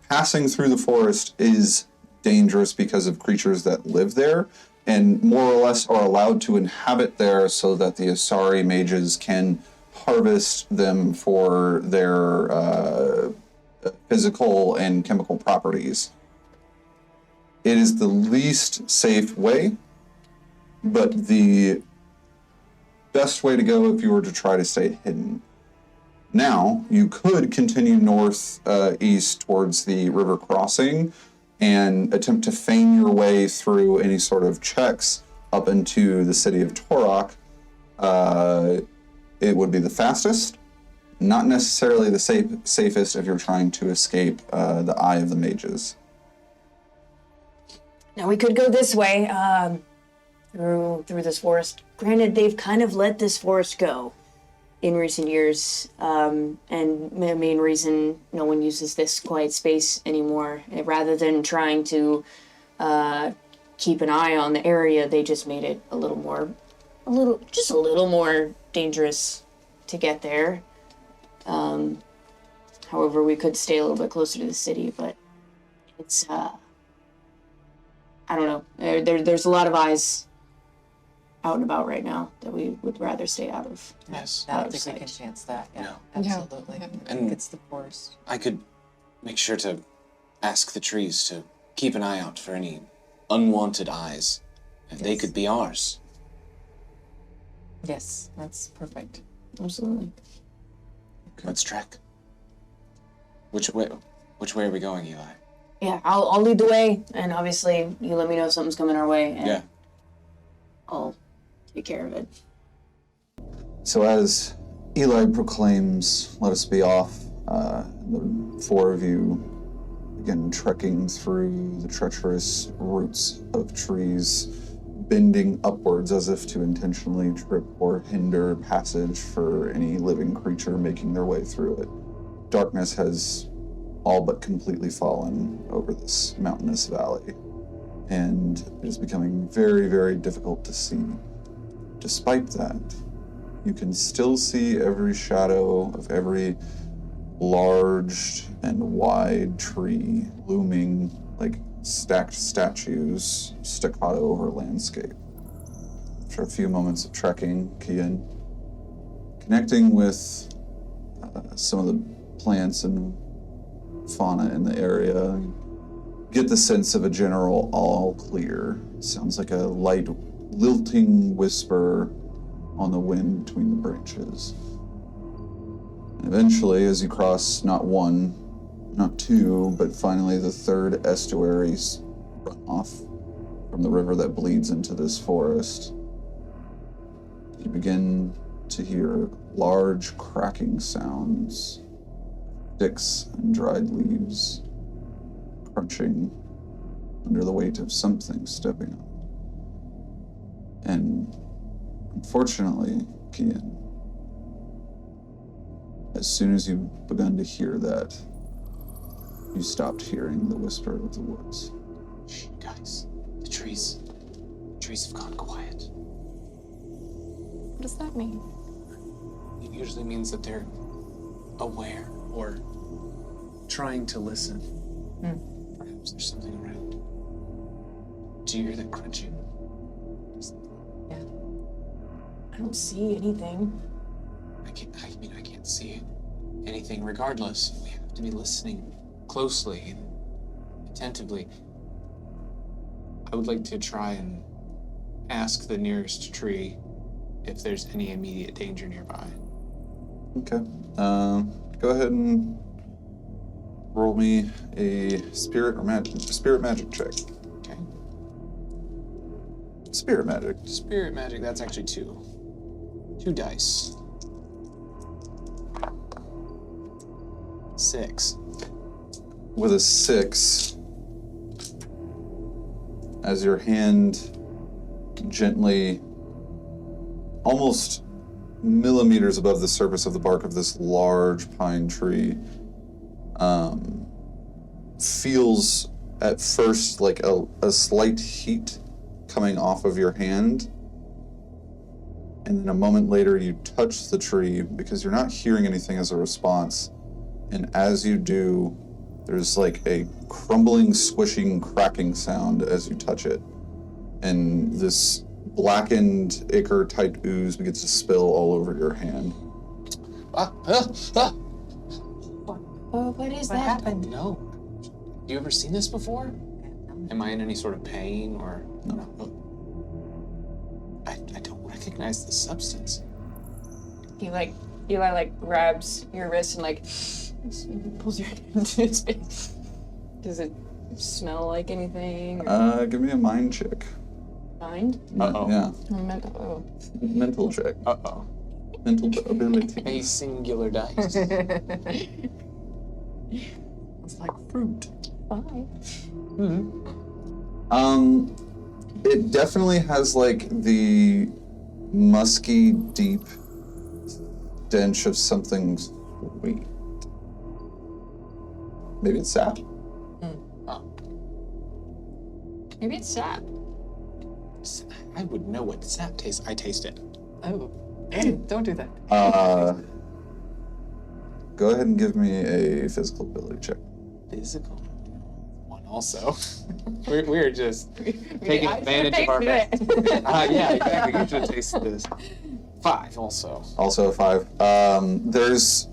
passing through the forest is dangerous because of creatures that live there and more or less are allowed to inhabit there so that the Asari mages can harvest them for their physical and chemical properties. It is the least safe way, but the best way to go if you were to try to stay hidden. Now, you could continue northeast towards the river crossing and attempt to feign your way through any sort of checks up into the city of Turach. It would be the fastest, not necessarily the safest if you're trying to escape the eye of the mages. Now we could go this way, through this forest. Granted, they've kind of let this forest go in recent years, and the main reason no one uses this quiet space anymore. Rather than trying to keep an eye on the area, they just made it a little more dangerous to get there. However, we could stay a little bit closer to the city, but it's I don't know. There's a lot of eyes out and about right now that we would rather stay out of. Yes. I don't think we can chance that. Yeah, No. absolutely. Yeah. I think And- it's the forest. I could make sure to ask the trees to keep an eye out for any unwanted eyes. And they Yes. could be ours. Yes, that's perfect. Absolutely. Let's trek. Which way are we going, Eli? Yeah, I'll lead the way, and obviously you let me know if something's coming our way, and Yeah. I'll take care of it. So as Eli proclaims, let us be off, the four of you begin trekking through the treacherous roots of trees, bending upwards as if to intentionally trip or hinder passage for any living creature making their way through it. Darkness has all but completely fallen over this mountainous valley, and it is becoming very, very difficult to see. Despite that, you can still see every shadow of every large and wide tree looming like stacked statues staccato over landscape. After a few moments of trekking, Kian, connecting with some of the plants and fauna in the area, get the sense of a general all clear. Sounds like a light lilting whisper on the wind between the branches. And eventually, as you cross not one, not two, but finally the third estuary runoff from the river that bleeds into this forest, you begin to hear large cracking sounds, sticks and dried leaves crunching under the weight of something stepping up. And unfortunately, Kian, as soon as you've begun to hear that, you stopped hearing the whisper of the woods. Shh, guys. The trees have gone quiet. What does that mean? It usually means that they're aware or trying to listen. Perhaps there's something around. Do you hear that crunching? I don't see anything. I can't see anything. Regardless, we have to be listening closely and attentively. I would like to try and ask the nearest tree if there's any immediate danger nearby. Okay. Go ahead and roll me a spirit magic check. Okay. Spirit magic. Spirit magic, that's actually 2. 2 dice. 6. With a 6, as your hand gently, almost millimeters above the surface of the bark of this large pine tree, feels at first like a slight heat coming off of your hand. And then a moment later, you touch the tree because you're not hearing anything as a response. And as you do, there's like a crumbling, squishing, cracking sound as you touch it. And this blackened, ichor-type ooze begins to spill all over your hand. Ah. Oh, what is What that? happened? No. You ever seen this before? Am I in any sort of pain or? No. I don't recognize the substance. Eli grabs your wrist and like pulls your hand into his face. Does it smell like anything? Or Give me a mind check. mind? Uh-oh. Yeah, Oh. mental check. Uh-oh. Mental ability. A singular dice. It's like fruit. 5. It definitely has like the musky, deep stench of something sweet. Maybe it's sap. Maybe it's sap. I would know what sap tastes. I taste it. Oh, don't do that. Go ahead and give me a physical ability check. Physical. One also. we're just taking advantage of our best. Yeah, exactly. You should have tasted this. 5 also. Also a 5. There's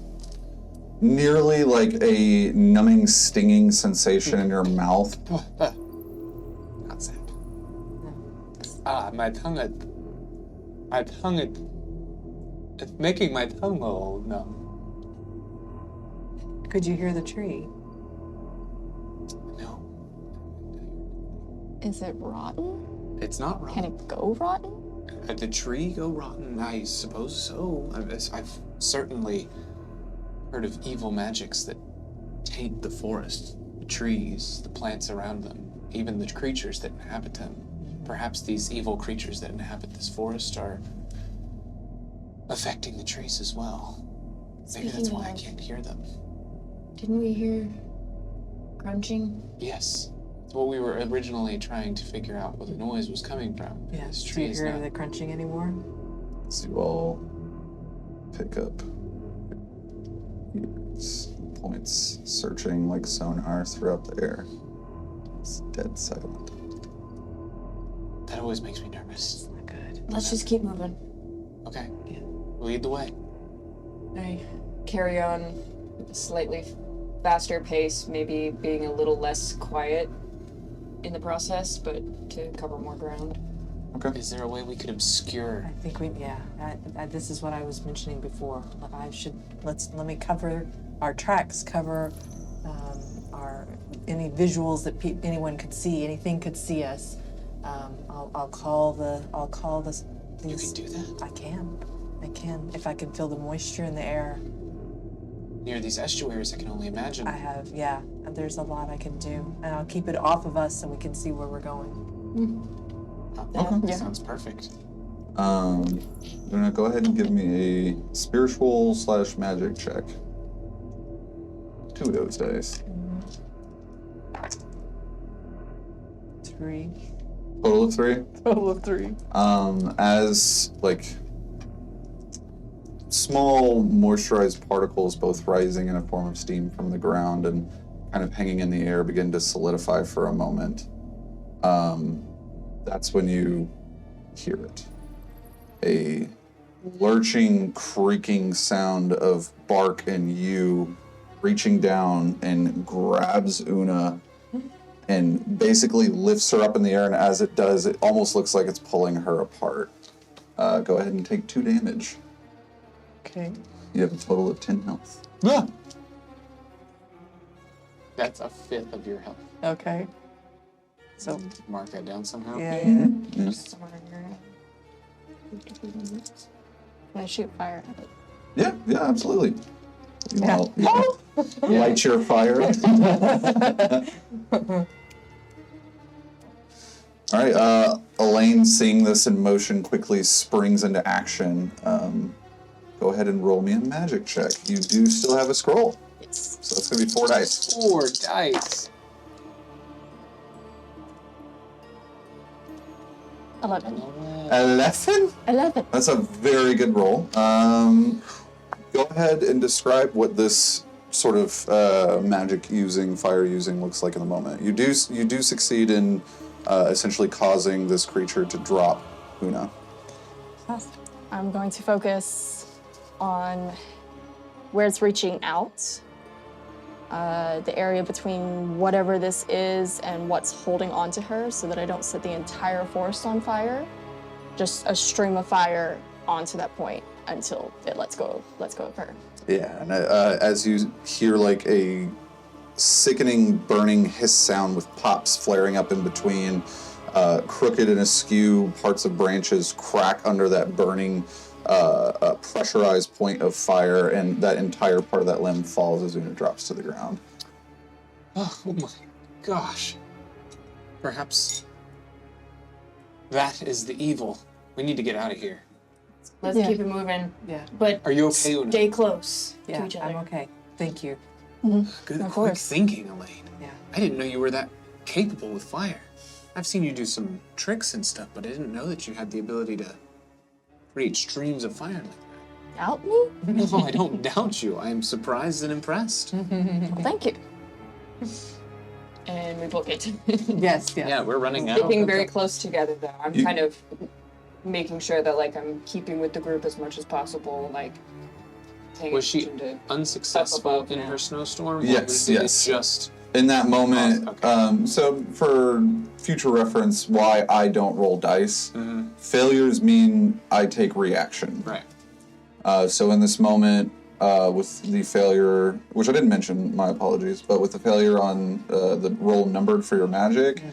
nearly like a numbing, stinging sensation in your mouth. Not sap. My tongue. It's making my tongue all numb. Could you hear the tree? No, Is it rotten? it's not Can rotten. it go rotten? Did the tree go rotten? I suppose so. I've certainly heard of evil magics that taint the forest, the trees, the plants around them, even the creatures that inhabit them. Perhaps these evil creatures that inhabit this forest are affecting the trees as well. Maybe that's Speaking why I of- can't hear them. Didn't we hear crunching? Yes. It's what we were originally trying to figure out where the noise was coming from. Yeah. This Do tree you is hear not. the crunching anymore? So you all pick up ears, points, searching like sonar throughout the air. It's dead silent. That always makes me nervous. It's not good. Let's just keep moving. Okay. Yeah. Lead the way. I carry on at a slightly faster pace, maybe being a little less quiet in the process, but to cover more ground. Okay. Is there a way we could obscure? I think this is what I was mentioning before. Let me cover our tracks, cover our any visuals that anyone could see, anything could see us. I'll call the You can do that? I can. If I can feel the moisture in the air. Near these estuaries, I can only imagine. I have, yeah. And there's a lot I can do, and I'll keep it off of us so we can see where we're going. Okay. Sounds perfect. You're gonna go ahead and give me a spiritual/magic check. 2 of those dice. 3. Total of 3. Total of 3. As like small moisturized particles, both rising in a form of steam from the ground and kind of hanging in the air, begin to solidify for a moment. That's when you hear it. A lurching, creaking sound of bark and you reaching down and grabs Una and basically lifts her up in the air, and as it does, it almost looks like it's pulling her apart. Go ahead and take 2 damage. Okay. You have a total of 10 health. That's a fifth of your health. Okay. So, Mark that down somehow. yeah. Yeah. Somewhere in your Can I shoot fire at it? Yeah, absolutely. You Yeah. wanna light your fire. All right, Elaine, seeing this in motion, quickly springs into action. Go ahead and roll me a magic check. You do still have a scroll. Yes. So it's going to be 4 dice. 4 dice. 11. 11? 11. That's a very good roll. Go ahead and describe what this sort of magic using, fire using looks like in the moment. You do succeed in essentially causing this creature to drop Una. I'm going to focus on where it's reaching out, the area between whatever this is and what's holding onto her, so that I don't set the entire forest on fire. Just a stream of fire onto that point until it lets go of her. Yeah, and as you hear like a sickening, burning hiss sound with pops flaring up in between, crooked and askew parts of branches crack under that burning, pressurized point of fire, and that entire part of that limb falls as Una drops to the ground. Oh my gosh. Perhaps that is the evil. We need to get out of here. Let's Yeah. keep it moving. Yeah. But Are you okay, Una? stay close Yeah, to each other. I'm okay. Thank you. Good, Of quick course. thinking, Elaine. Yeah. I didn't know you were that capable with fire. I've seen you do some tricks and stuff, but I didn't know that you had the ability to create streams of fire like that. Doubt me? No, I don't doubt you. I am surprised and impressed. Well, thank you. And we book it. Yes, yes. Yeah, we're running out. Keeping very close together, though. I'm You- kind of making sure that, like, I'm keeping with the group as much as possible, like, paying Was she attention unsuccessful above in now. her snowstorm? Yes, or did yes. It just In that moment, Okay. so for future reference, why I don't roll dice, Mhm. failures mean I take reaction. right. So in this moment, with the failure, which I didn't mention, my apologies, but with the failure on the roll numbered for your magic,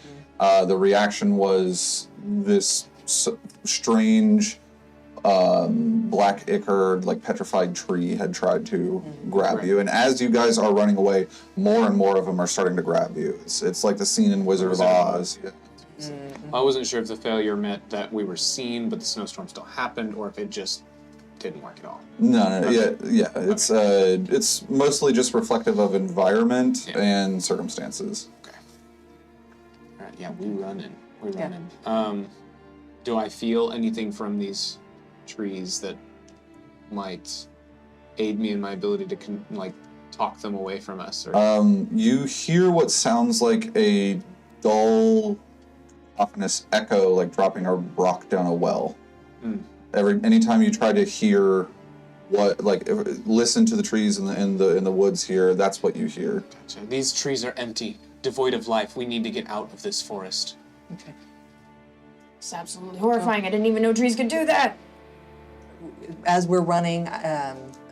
the reaction was this strange black ichor, like petrified tree had tried to grab Right. you. And as you guys are running away, more and more of them are starting to grab you. It's like the scene in Wizard of Oz. Yeah. I wasn't sure if the failure meant that we were seen, but the snowstorm still happened, or if it just didn't work at all. No, yeah. It's mostly just reflective of environment Yeah. and circumstances. Okay. All right. Yeah, we're running. Yeah. Do I feel anything from these trees that might aid me in my ability to talk them away from us? Or You hear what sounds like a dull, ominous echo, like dropping a rock down a well. Hmm. Anytime you try to hear listen to the trees in the woods here, that's what you hear. Gotcha. These trees are empty, devoid of life. We need to get out of this forest. Okay. It's absolutely horrifying. I didn't even know trees could do that. As we're running,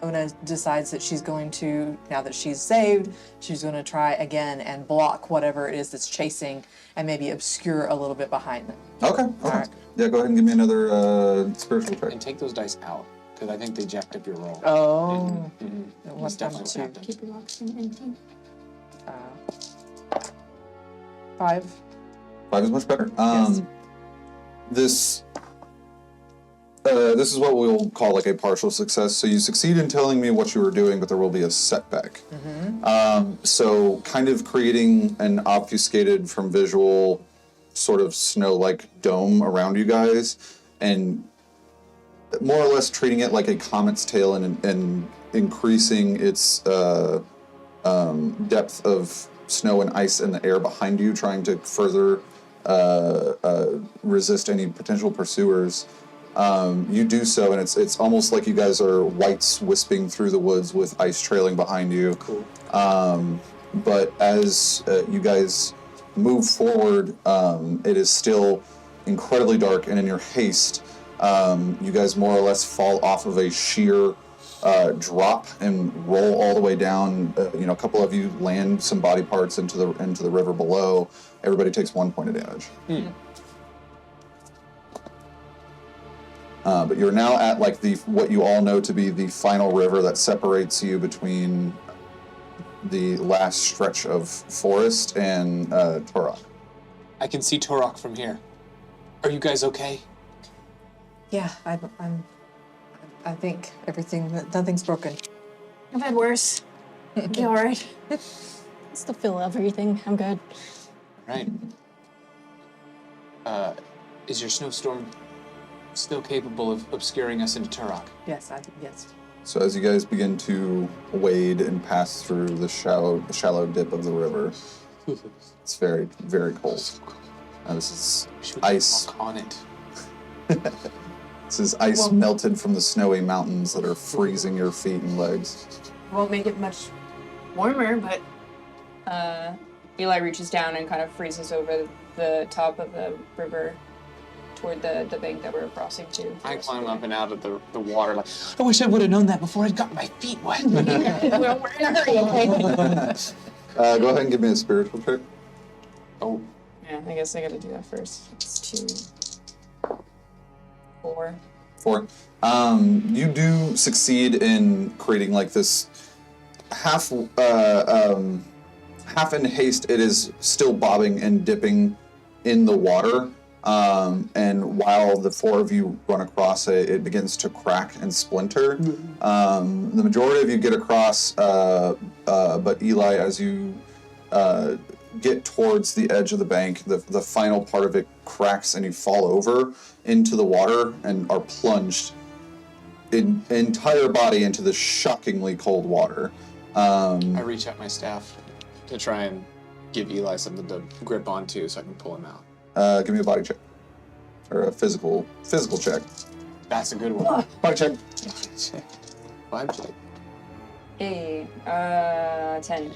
Una decides that she's going to, now that she's saved, she's going to try again and block whatever it is that's chasing and maybe obscure a little bit behind them. Okay. right. Yeah, go ahead and give me another spiritual check. And take those dice out, because I think they jacked up your roll. Oh. Mhm. It That's was down definitely to what happened. Keep your rocks empty. 5. 5 is much better. Yes. This is what we'll call like a partial success. So you succeed in telling me what you were doing, but there will be a setback. So kind of creating an obfuscated from visual sort of snow-like dome around you guys, and more or less treating it like a comet's tail and increasing its depth of snow and ice in the air behind you, trying to further resist any potential pursuers. You do so, and it's almost like you guys are whites wisping through the woods with ice trailing behind you. Cool. But as you guys move forward, it is still incredibly dark, and in your haste, you guys more or less fall off of a sheer drop and roll all the way down. A couple of you land some body parts into the river below. Everybody takes 1 point of damage. But you're now at like what you all know to be the final river that separates you between the last stretch of forest and Turach. I can see Turach from here. Are you guys okay? Yeah, I think nothing's broken. I've had worse. Okay, all right. Still feel everything. I'm good. Right. Is your snowstorm still capable of obscuring us into Turach? Yes, yes. So as you guys begin to wade and pass through the shallow dip of the river, it's very, very cold. This is Should ice. walk on it. This is ice melted from the snowy mountains that are freezing your feet and legs. Won't make it much warmer, but Eli reaches down and kind of freezes over the top of the river toward the bank that we're crossing to. I climb up and out of the water like, I wish I would have known that before I'd got my feet wet. well, we're in a hurry, okay? Go ahead and give me a spiritual check. Oh, Yeah, I guess I gotta do that first. It's 2, 4. 4. You do succeed in creating like this half in haste. It is still bobbing and dipping in the water. And while the 4 of you run across it, it begins to crack and splinter. The majority of you get across, but Eli, as you get towards the edge of the bank, the final part of it cracks and you fall over into the water and are plunged in entire body into the shockingly cold water. I reach out my staff to try and give Eli something to grip onto so I can pull him out. Give me a body check. Or a physical check. That's a good one. Body check. Vibe check. Hey, 10.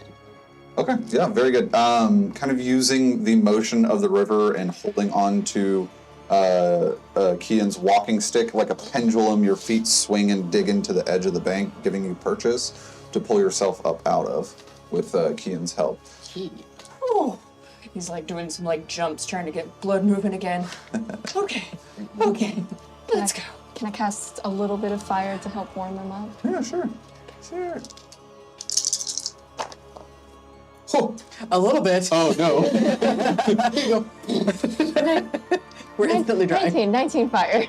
Okay, yeah, very good. Kind of using the motion of the river and holding on to Kian's walking stick like a pendulum, your feet swing and dig into the edge of the bank, giving you purchase to pull yourself up out of with Kian's help. Oh. He's like doing some like jumps, trying to get blood moving again. Okay, let's go. Can I cast a little bit of fire to help warm them up? Yeah, sure. Oh, A little bit. Oh no. Here you go. We're instantly dry. 19 fire.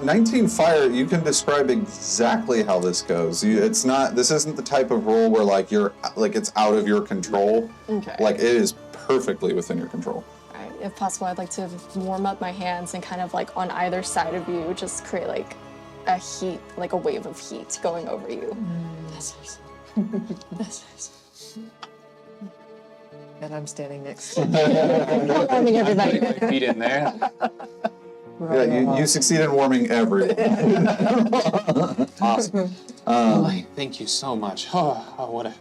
19 fire, you can describe exactly how this goes. This isn't the type of roll where like it's out of your control. Okay. Like it is perfectly within your control. All right, if possible, I'd like to warm up my hands and kind of like on either side of you, just create like a heat, like a wave of heat going over you. That's nice. And I'm standing next to Warming everybody. My feet in there. Yeah, you succeed in warming everyone. Awesome. Eli, thank you so much. I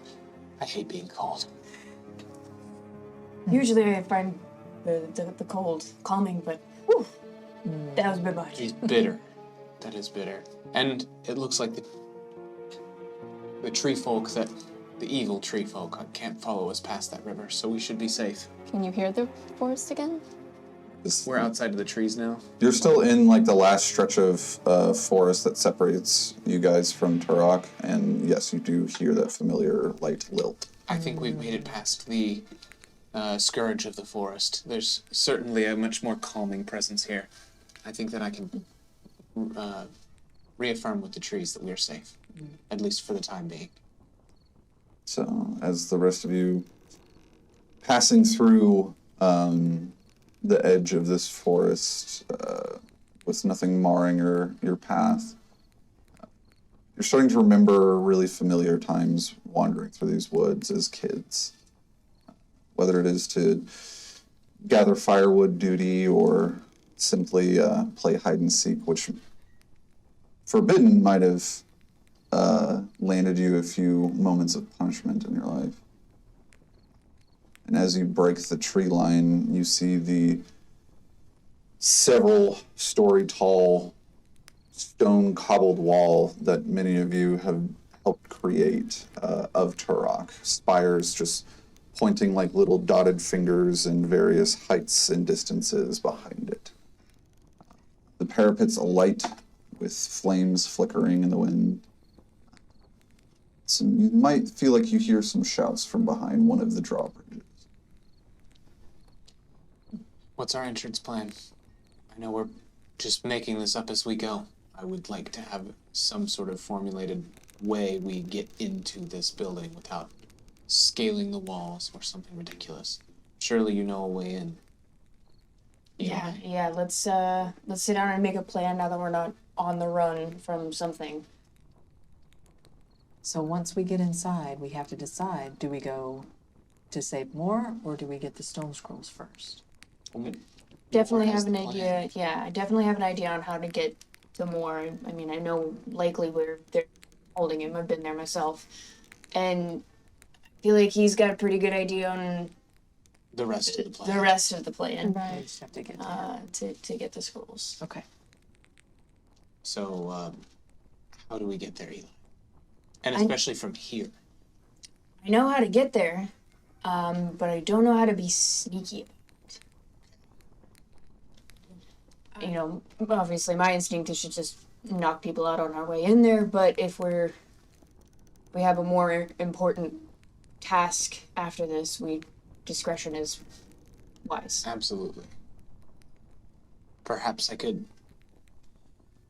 hate being cold. Usually I find the cold calming, but whew, that was a bit much. He's bitter. That is bitter. And it looks like the tree folk the evil tree folk can't follow us past that river, so we should be safe. Can you hear the forest again? We're outside of the trees now. You're still in like the last stretch of forest that separates you guys from Turach, and yes, you do hear that familiar light lilt. I think we've made it past the scourge of the forest. There's certainly a much more calming presence here. I think that I can reaffirm with the trees that we are safe, at least for the time being. So, as the rest of you passing through the edge of this forest with nothing marring your path, you're starting to remember really familiar times wandering through these woods as kids. Whether it is to gather firewood duty or simply play hide and seek, which Forbidden might have landed you a few moments of punishment in your life. And as you break the tree line, you see the several story tall stone cobbled wall that many of you have helped create of Turach. Spires just pointing like little dotted fingers in various heights and distances behind it. The parapet's alight with flames flickering in the wind. So you might feel like you hear some shouts from behind one of the drawbridges. What's our entrance plan? I know we're just making this up as we go. I would like to have some sort of formulated way we get into this building without scaling the walls or something ridiculous. Surely you know a way in. Yeah. Let's sit down and make a plan now that we're not on the run from something. So once we get inside, we have to decide, do we go to save more or do we get the stone scrolls first? Definitely More has have an the plan. idea. Yeah, I definitely have an idea on how to get the more. I mean, I know likely where they're holding him. I've been there myself, and I feel like he's got a pretty good idea on The rest of the plan. the rest of the plan We just have to get to to get the scrolls. Okay. So, how do we get there, Eli? And especially from here. I know how to get there, but I don't know how to be sneaky about it. You know, obviously my instinct is to just knock people out on our way in there, but if we have a more important task after this, discretion is wise. Absolutely. Perhaps I could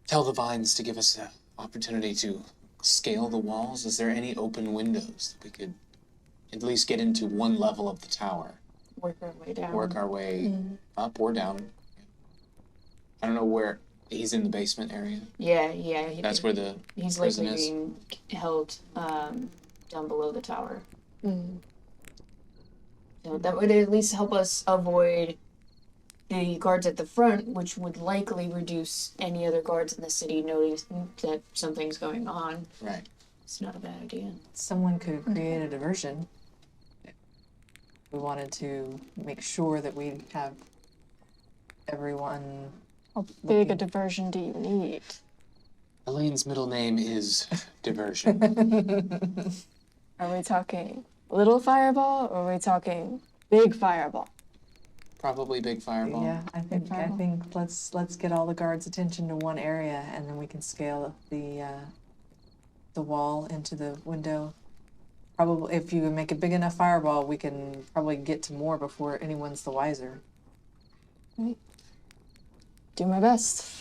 tell the vines to give us an opportunity to scale the walls. Is there any open windows that we could at least get into one level of the tower? Work our way down. Work our way up or down. I don't know where he's in the basement area. Yeah. That's where the he's prison likely is. being held down below the tower. So that would at least help us avoid the guards at the front, which would likely reduce any other guards in the city noticing that something's going on. Right. It's not a bad idea. Someone could have created a diversion. We wanted to make sure that we have everyone. How big a diversion do you need? Elaine's middle name is Diversion. Are we talking little fireball or are we talking big fireball? Probably big fireball. Yeah, I think let's get all the guards' attention to one area, and then we can scale the wall into the window. Probably, if you make a big enough fireball, we can probably get to more before anyone's the wiser. Do my best.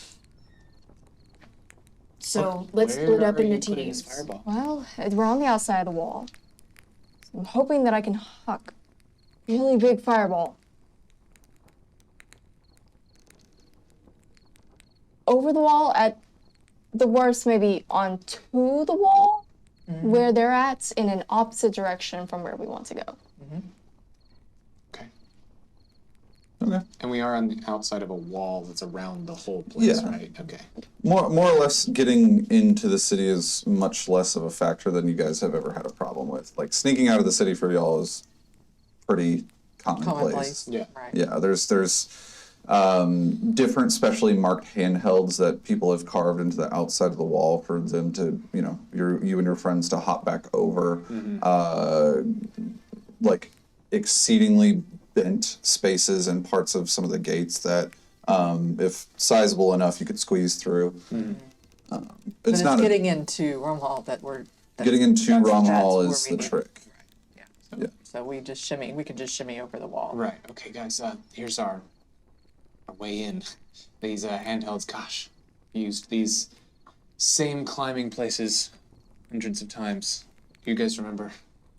So let's split up into teams. Fireball? Well, we're on the outside of the wall. So I'm hoping that I can huck a really big fireball over the wall, at the worst maybe onto the wall where they're at, in an opposite direction from where we want to go. Okay. Okay. And we are on the outside of a wall that's around the whole place, Yeah. right? Okay. More or less, getting into the city is much less of a factor than you guys have ever had a problem with. Like, sneaking out of the city for y'all is pretty commonplace. Yeah. Right. Yeah, there's different specially marked handhelds that people have carved into the outside of the wall for them to, you and your friends to hop back over. Like exceedingly bent spaces and parts of some of the gates that, if sizable enough, you could squeeze through. But It's not getting into Rome Hall that we're getting into that's Rom Hall where is we the get- trick. Yeah. Yeah. So we can just shimmy over the wall. Right. Okay, guys. Here's our way in. These handhelds. Gosh, used these same climbing places hundreds of times. You guys remember?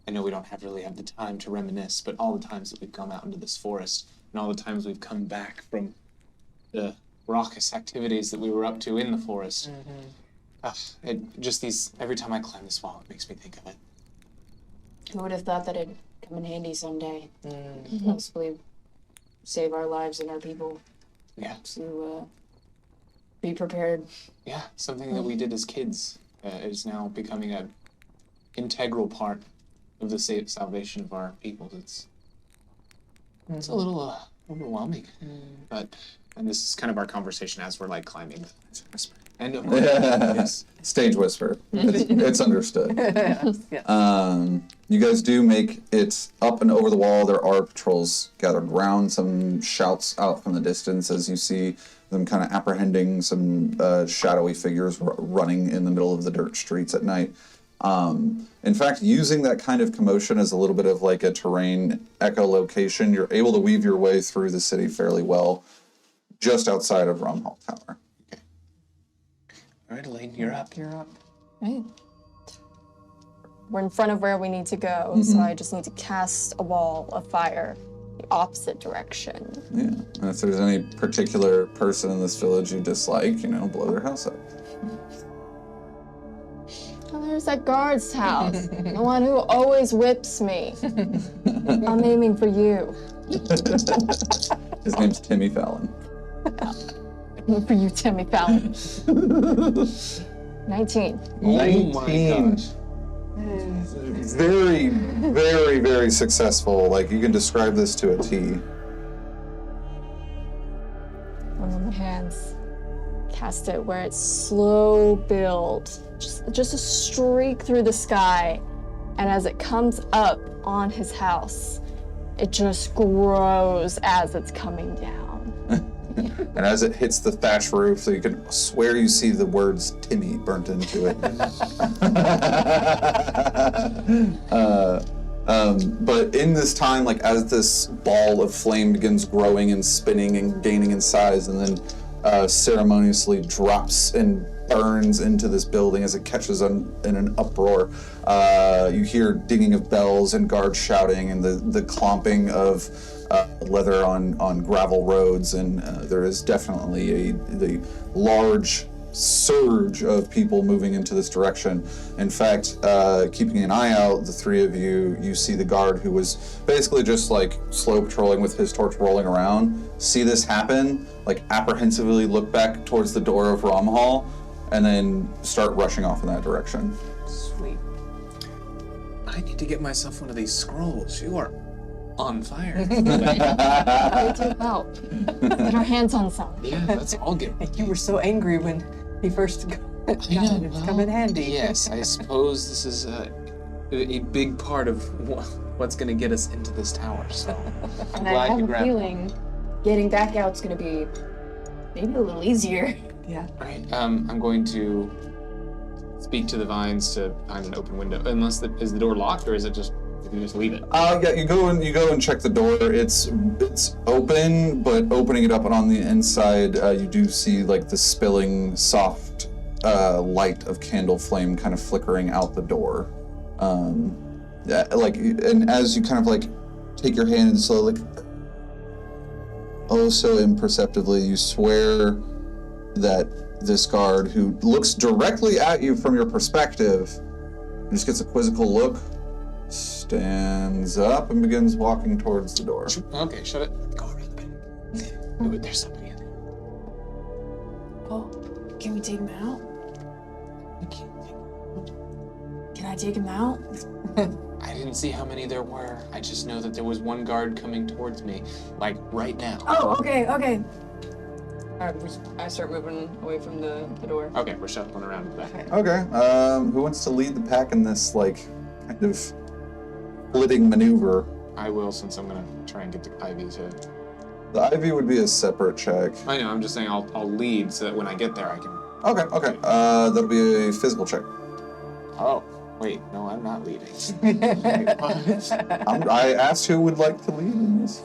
I know we don't really have the time to reminisce, but all the times that we've gone out into this forest and all the times we've come back from the raucous activities that we were up to in the forest. Every time I climb this wall, it makes me think of it. Who would have thought that it'd come in handy someday? Possibly save our lives and our people. Yeah. To be prepared. Yeah, something that we did as kids is now becoming an integral part of the salvation of our people. It's a little overwhelming, and this is kind of our conversation as we're like climbing. And yes, Stage whisper. It's understood. Yes. You guys do make it up and over the wall. There are patrols gathered around. Some shouts out from the distance as you see them kind of apprehending some shadowy figures running in the middle of the dirt streets at night. In fact, using that kind of commotion as a little bit of like a terrain echolocation, you're able to weave your way through the city fairly well. just outside of Rom Hall Tower. All right, Elaine, you're up. You're up. Right. We're in front of where we need to go, so I just need to cast a wall of fire the opposite direction. Yeah. And if there's any particular person in this village you dislike, blow their house up. Oh, there's that guard's house, the one who always whips me. I'm aiming for you. His name's Timmy Fallon. Aiming for you, Timmy Fallon. 19. Oh my gosh. Very, very, very successful. Like, you can describe this to a T. One of my hands. Cast it where it's slow build. Just a streak through the sky. And as it comes up on his house, it just grows as it's coming down. And as it hits the thatch roof, so you can swear you see the words Timmy burnt into it. But in this time, like as this ball of flame begins growing and spinning and gaining in size, and then ceremoniously drops and burns into this building as it catches in an uproar. You hear dinging of bells and guards shouting and the clomping of leather on gravel roads, and there is definitely the large surge of people moving into this direction. In fact, keeping an eye out, the three of you see the guard who was basically just like slow patrolling with his torch rolling around, see this happen, like apprehensively look back towards the door of Rom Hall, and then start rushing off in that direction. Sweet. I need to get myself one of these scrolls. You are on fire. We do help. Get our hands on some. Yeah, let's all get. You were so angry when he first got it. It was come in handy. Yes, I suppose this is a big part of what's going to get us into this tower. So I'm And I glad have you a grabbed it. feeling getting back out's gonna be maybe a little easier. Yeah. All right, I'm going to speak to the vines to find an open window. Unless is the door locked, or is it just you can just leave it? Yeah, you go and check the door. It's open, but opening it up and on the inside, you do see like the spilling soft light of candle flame kind of flickering out the door. And as you kind of like take your hand and slowly, oh so imperceptibly, you swear that this guard who looks directly at you from your perspective, just gets a quizzical look, stands up and begins walking towards the door. Okay, shut it. Go around the back. Ooh, there's somebody in there. Oh, can we take him out? I can't think. Can I take him out? I didn't see how many there were. I just know that there was one guard coming towards me, like right now. Oh, okay. I start moving away from the door. Okay, we're shuffling around with that. Okay, who wants to lead the pack in this, like, kind of splitting maneuver? I will, since I'm gonna try and get the Ivy to. The Ivy would be a separate check. I know. I'm just saying I'll lead so that when I get there I can. Okay. That'll be a physical check. Oh, wait, no, I'm not leading. I asked who would like to lead in this.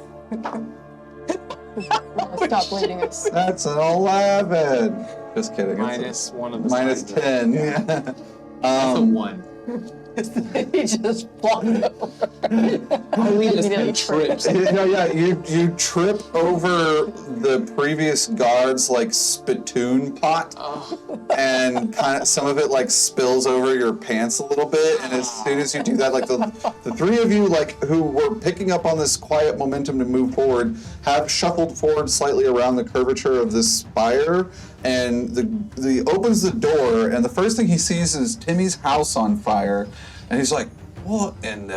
Stop bleeding us. That's an 11. Just kidding. Minus one of the minus sides. 10. Yeah. That's a 1. He just flopped over. I'll lead us Immediately and trips. You trip over the previous guard's like spittoon pot, and kind of some of it like spills over your pants a little bit. And as soon as you do that, like the three of you like who were picking up on this quiet momentum to move forward have shuffled forward slightly around the curvature of this spire. And the opens the door, and the first thing he sees is Timmy's house on fire, and he's like, "What?" And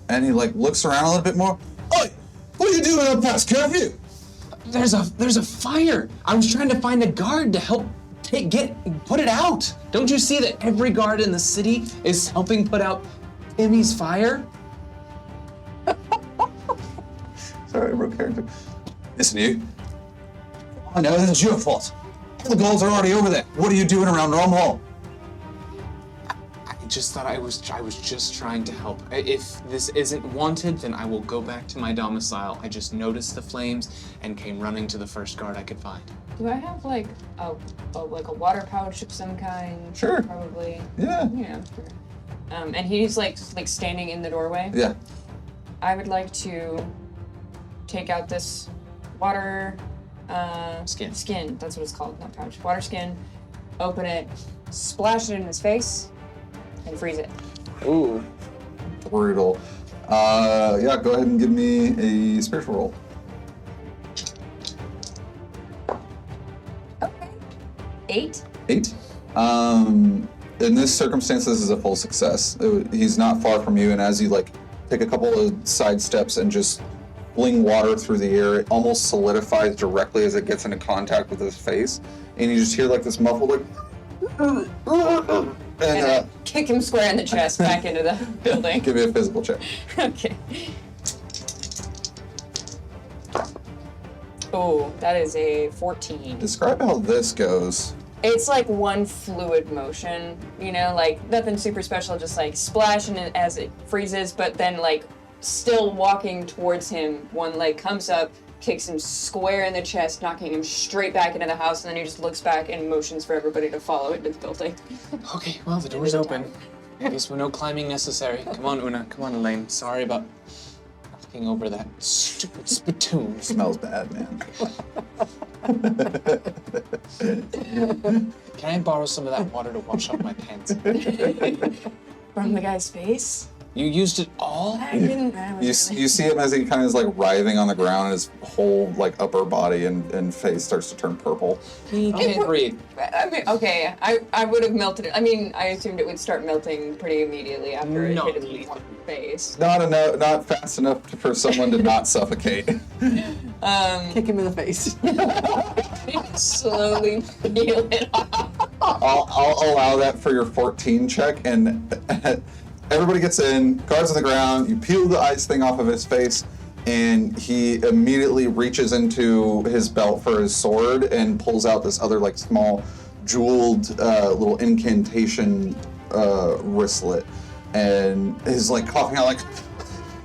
he like looks around a little bit more. "Oi, what are you doing up past curfew?" There's a fire. I was trying to find a guard to help put it out. Don't you see that every guard in the city is helping put out Timmy's fire? Sorry, I broke character. Listen, you. I know this is your fault. All the goals are already over there. What are you doing around Rom Hall? I just thought I was just trying to help. If this isn't wanted, then I will go back to my domicile. I just noticed the flames and came running to the first guard I could find. Do I have like a water pouch of some kind? Sure. Probably. Yeah. Yeah. Sure. And he's like standing in the doorway. Yeah. I would like to take out this water skin. That's what it's called, not pouch. Water skin. Open it, splash it in his face, and freeze it. Ooh. Brutal. Yeah, go ahead and give me a spiritual roll. Okay. 8. 8. In this circumstance, this is a full success. He's not far from you, and as you like take a couple of side steps and just fling water through the air, it almost solidifies directly as it gets into contact with his face, and you just hear like this muffled like, And kick him square in the chest back into the building. give me a physical check. Okay. Oh, that is a 14. Describe how this goes. It's like one fluid motion, you know, like nothing super special, just like splash and as it freezes, but then like still walking towards him, one leg comes up, kicks him square in the chest, knocking him straight back into the house, and then he just looks back and motions for everybody to follow into the building. Okay, well, the door's open. I guess no climbing necessary. Come on, Una. Come on, Elaine. Sorry about knocking over that stupid spittoon. Smells bad, man. Can I borrow some of that water to wash off my pants? From the guy's face? You used it all? I didn't. You see him as he kind of is like writhing on the ground, and his whole like upper body and face starts to turn purple. He can't breathe. I mean, okay, I would have melted it. I mean, I assumed it would start melting pretty immediately after it hit him in the face. Not fast enough for someone to not suffocate. Kick him in the face. Slowly peel it off. I'll allow that for your 14 check, and everybody gets in, guards on the ground, you peel the ice thing off of his face, and he immediately reaches into his belt for his sword and pulls out this other like small jeweled little incantation wristlet, and he's like coughing out like,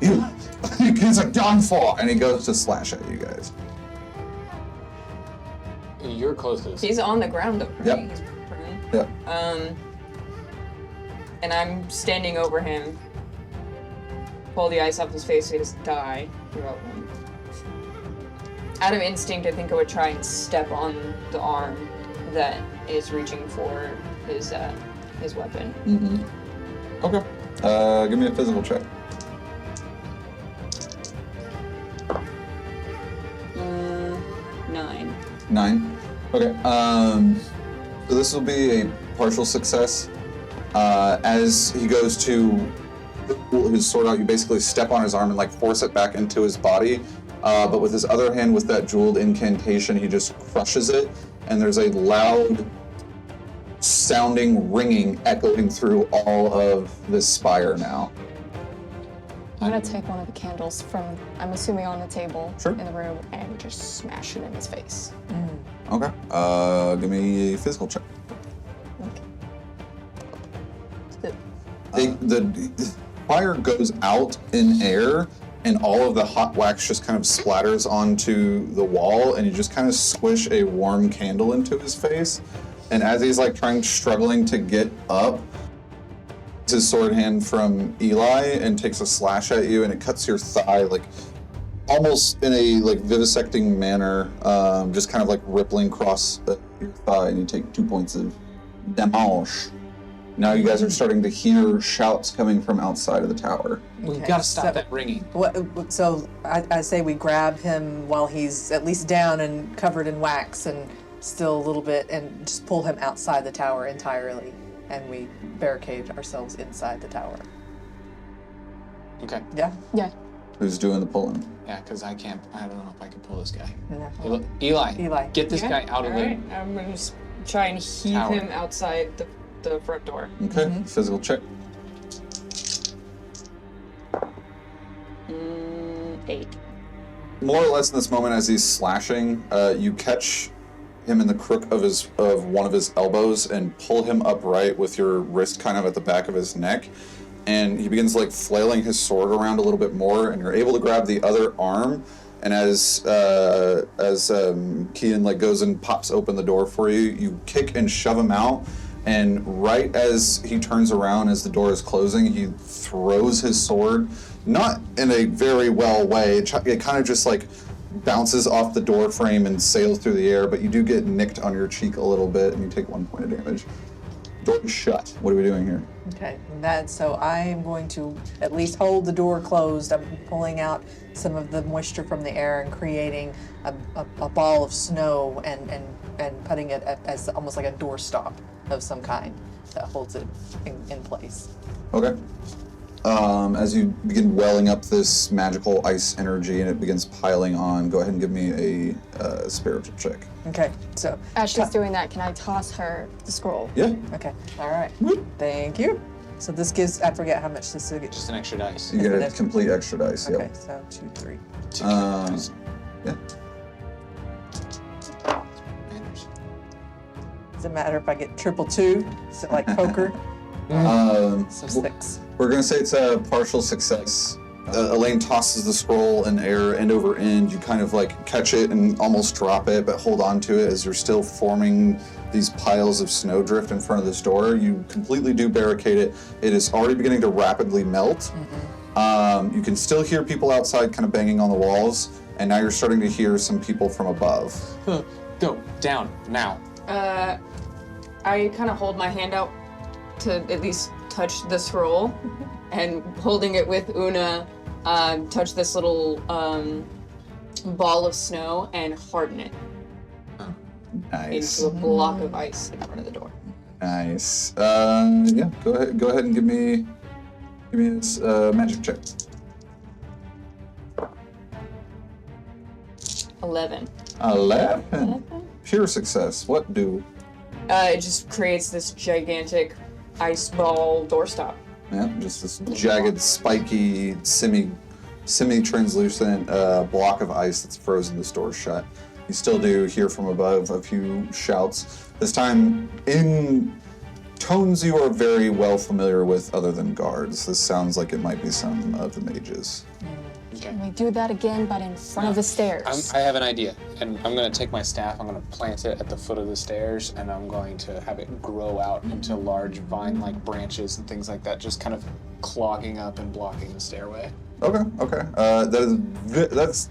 you kids are done for, and he goes to slash at you guys. You're closest. He's on the ground though, right? Yep. He's prone. Yep. And I'm standing over him. Pull the ice off his face so he doesn't die. Out of instinct, I think I would try and step on the arm that is reaching for his weapon. Mm-hmm. Okay. Give me a physical check. 9. 9. Okay. So this will be a partial success. As he goes to pull his sword out, you basically step on his arm and like force it back into his body. But with his other hand, with that jeweled incantation, he just crushes it, and there's a loud sounding ringing echoing through all of this spire now. I'm gonna take one of the candles from, I'm assuming on the table Sure. in the room, and just smash it in his face. Okay. Give me a physical check. The fire goes out in air, and all of the hot wax just kind of splatters onto the wall, and you just kind of squish a warm candle into his face. And as he's like struggling to get up, his sword hand from Eli and takes a slash at you, and it cuts your thigh like almost in a like vivisecting manner, just kind of like rippling across your thigh, and you take 2 points of damage. Now you guys are starting to hear shouts coming from outside of the tower. We've got to stop that ringing. So I say we grab him while he's at least down and covered in wax and still a little bit, and just pull him outside the tower entirely, and we barricade ourselves inside the tower. Okay. Yeah? Yeah. Who's doing the pulling? Yeah, because I don't know if I can pull this guy. No. Eli, get this guy out of All the right, I'm gonna just try and heave tower. him outside the front door. Okay, physical check. 8. More or less in this moment as he's slashing, you catch him in the crook of one of his elbows and pull him upright with your wrist kind of at the back of his neck. And he begins like flailing his sword around a little bit more, and you're able to grab the other arm. And as Kian like goes and pops open the door for you, you kick and shove him out. And right as he turns around, as the door is closing, he throws his sword, not in a very well way. It kind of just like bounces off the door frame and sails through the air, but you do get nicked on your cheek a little bit, and you take 1 point of damage. Door is shut. What are we doing here? Okay, so I am going to at least hold the door closed. I'm pulling out some of the moisture from the air and creating a ball of snow and putting it as almost like a doorstop of some kind that holds it in place. Okay. As you begin welling up this magical ice energy and it begins piling on, go ahead and give me a spiritual check. Okay, so As she's doing that, can I toss her the scroll? Yeah. okay, all right. Thank you. So this gives, I forget how much this is. Just an extra dice. You get a That's- complete extra dice. Okay, Yep. so 2, 3. Yeah. Does it matter if I get triple 2? Is it like poker? So 6. We're going to say it's a partial success. Elaine tosses the scroll in air end over end. You kind of like catch it and almost drop it, but hold on to it as you're still forming these piles of snowdrift in front of this door. You completely do barricade it. It is already beginning to rapidly melt. You can still hear people outside kind of banging on the walls, and now you're starting to hear some people from above. Go down now. I kind of hold my hand out to at least touch the scroll, and holding it with Una, touch this little ball of snow and harden it Nice. into a block of ice in front of the door. Nice. Yeah. Go ahead and give me this magic check. 11. 11. Pure success. What do? It just creates this gigantic ice ball doorstop. Yeah, just this jagged, spiky, semi-translucent block of ice that's frozen this door shut. You still do hear from above a few shouts. This time in tones you are very well familiar with other than guards. This sounds like it might be some of the mages. Can we do that again, but in front of the stairs? I have an idea, and I'm going to take my staff, I'm going to plant it at the foot of the stairs, and I'm going to have it grow out into large vine-like branches and things like that, just kind of clogging up and blocking the stairway. Okay. That's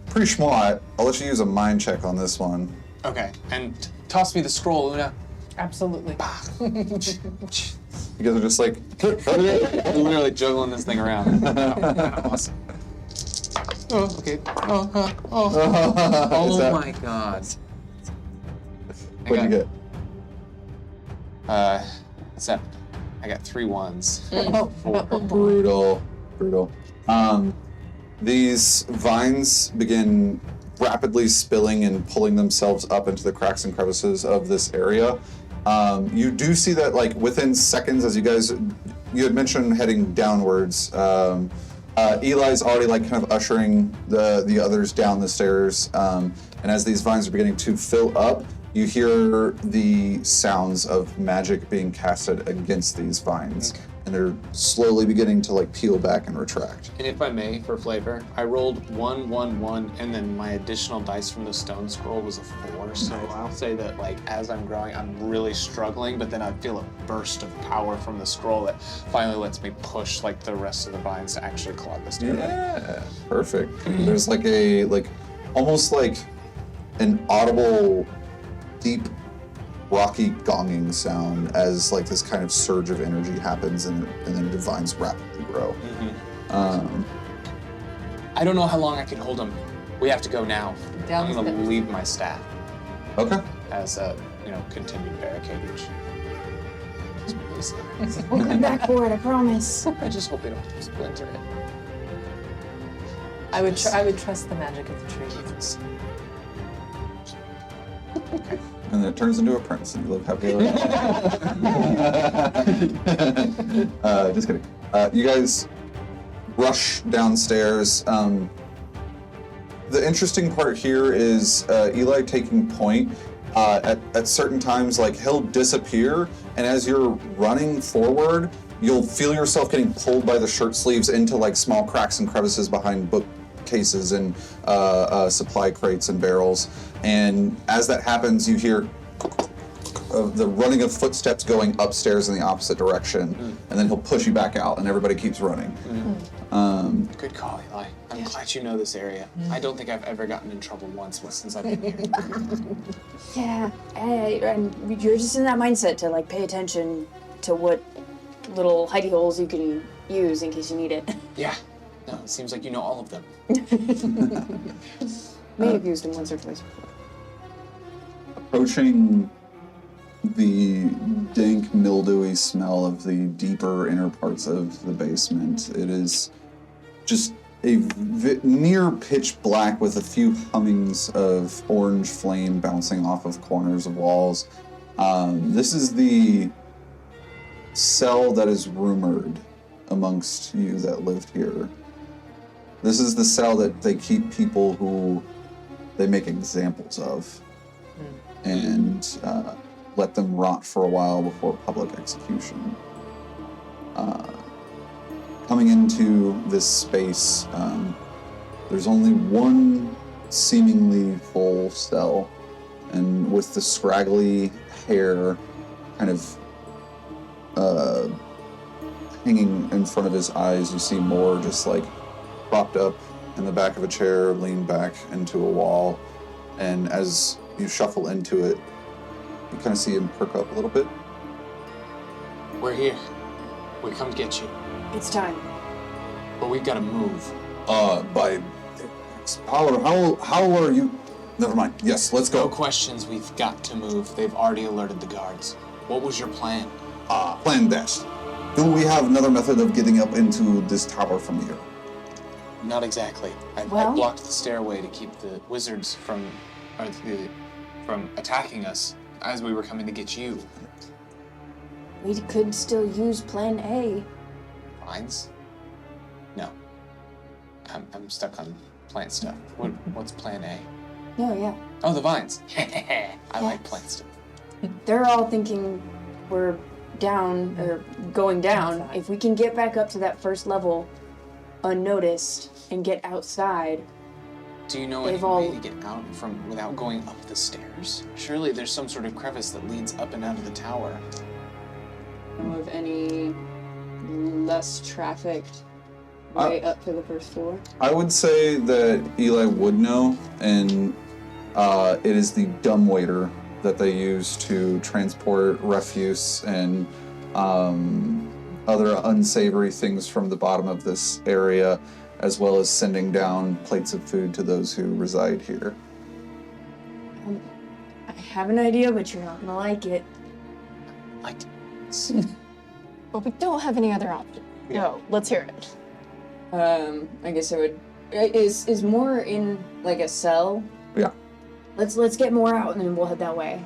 pretty smart. I'll let you use a mind check on this one. Okay, and toss me the scroll, Una. Absolutely. You guys are just like, I'm literally juggling this thing around. Awesome. Oh, okay. Oh my god. what'd you get? 7. I got 3 ones. Brutal. These vines begin rapidly spilling and pulling themselves up into the cracks and crevices of this area. You do see that, like, within seconds, as you had mentioned heading downwards, Eli's already, like, kind of ushering the others down the stairs, and as these vines are beginning to fill up, you hear the sounds of magic being casted against these vines. Okay. And they're slowly beginning to, like, peel back and retract. And if I may, for flavor, I rolled 1, 1, 1, and then my additional dice from the stone scroll was a 4. So I'll say that, like, as I'm growing, I'm really struggling, but then I feel a burst of power from the scroll that finally lets me push, like, the rest of the vines to actually clog the stairway. Yeah, perfect. There's almost like an audible, deep, rocky gonging sound as like this kind of surge of energy happens, and then the vines rapidly grow. I don't know how long I can hold them. We have to go now. Down I'm the gonna stairs. leave my staff Okay. as a, continued barricadage. We'll come back for it, I promise. I just hope we don't splinter it. I would trust the magic of the trees. And then it turns into a prince, and you live happily ever after. Just kidding. You guys rush downstairs. The interesting part here is Eli taking point at certain times, like he'll disappear, and as you're running forward, you'll feel yourself getting pulled by the shirt sleeves into like small cracks and crevices behind bookcases and supply crates and barrels. And as that happens, you hear the running of footsteps going upstairs in the opposite direction, and then he'll push you back out, and everybody keeps running. Good call, Eli. I'm glad you know this area. I don't think I've ever gotten in trouble once since I've been here. Yeah, and you're just in that mindset to like pay attention to what little hidey holes you can use in case you need it. Yeah. No, it seems like you know all of them. May have used them once or twice before. Approaching the dank, mildewy smell of the deeper inner parts of the basement, it is just a near pitch black with a few hummings of orange flame bouncing off of corners of walls. This is the cell that is rumored amongst you that lived here. This is the cell that they keep people who they make examples of and let them rot for a while before public execution. Coming into this space, there's only one seemingly full cell, and with the scraggly hair kind of hanging in front of his eyes, you see more just like propped up in the back of a chair, leaned back into a wall, and as you shuffle into it, you kind of see him perk up a little bit. We're here. We come to get you. It's time. But we've got to move. By power, how are you? Never mind. Yes, let's No go. questions, we've got to move. They've already alerted the guards. What was your plan? Plan dash. Do we have another method of getting up into this tower from here? Not exactly. I Well- blocked the stairway to keep the wizards from attacking us as we were coming to get you. We could still use Plan A. Vines? No. I'm stuck on plant stuff. What's plan A? No, yeah. Oh, the vines. I like plant stuff. They're all thinking we're down or going down. Outside. If we can get back up to that first level unnoticed and get outside, Do you know They've any all- way to get out from without going up the stairs? Surely there's some sort of crevice that leads up and out of the tower. Know of any less trafficked way up to the first floor? I would say that Eli would know, and it is the dumbwaiter that they use to transport refuse and other unsavory things from the bottom of this area, as well as sending down plates of food to those who reside here. I have an idea, but you're not gonna like it. Like, But we don't have any other option. No, let's hear it. I guess I would. Is more in like a cell? Yeah. Let's get more out and then we'll head that way.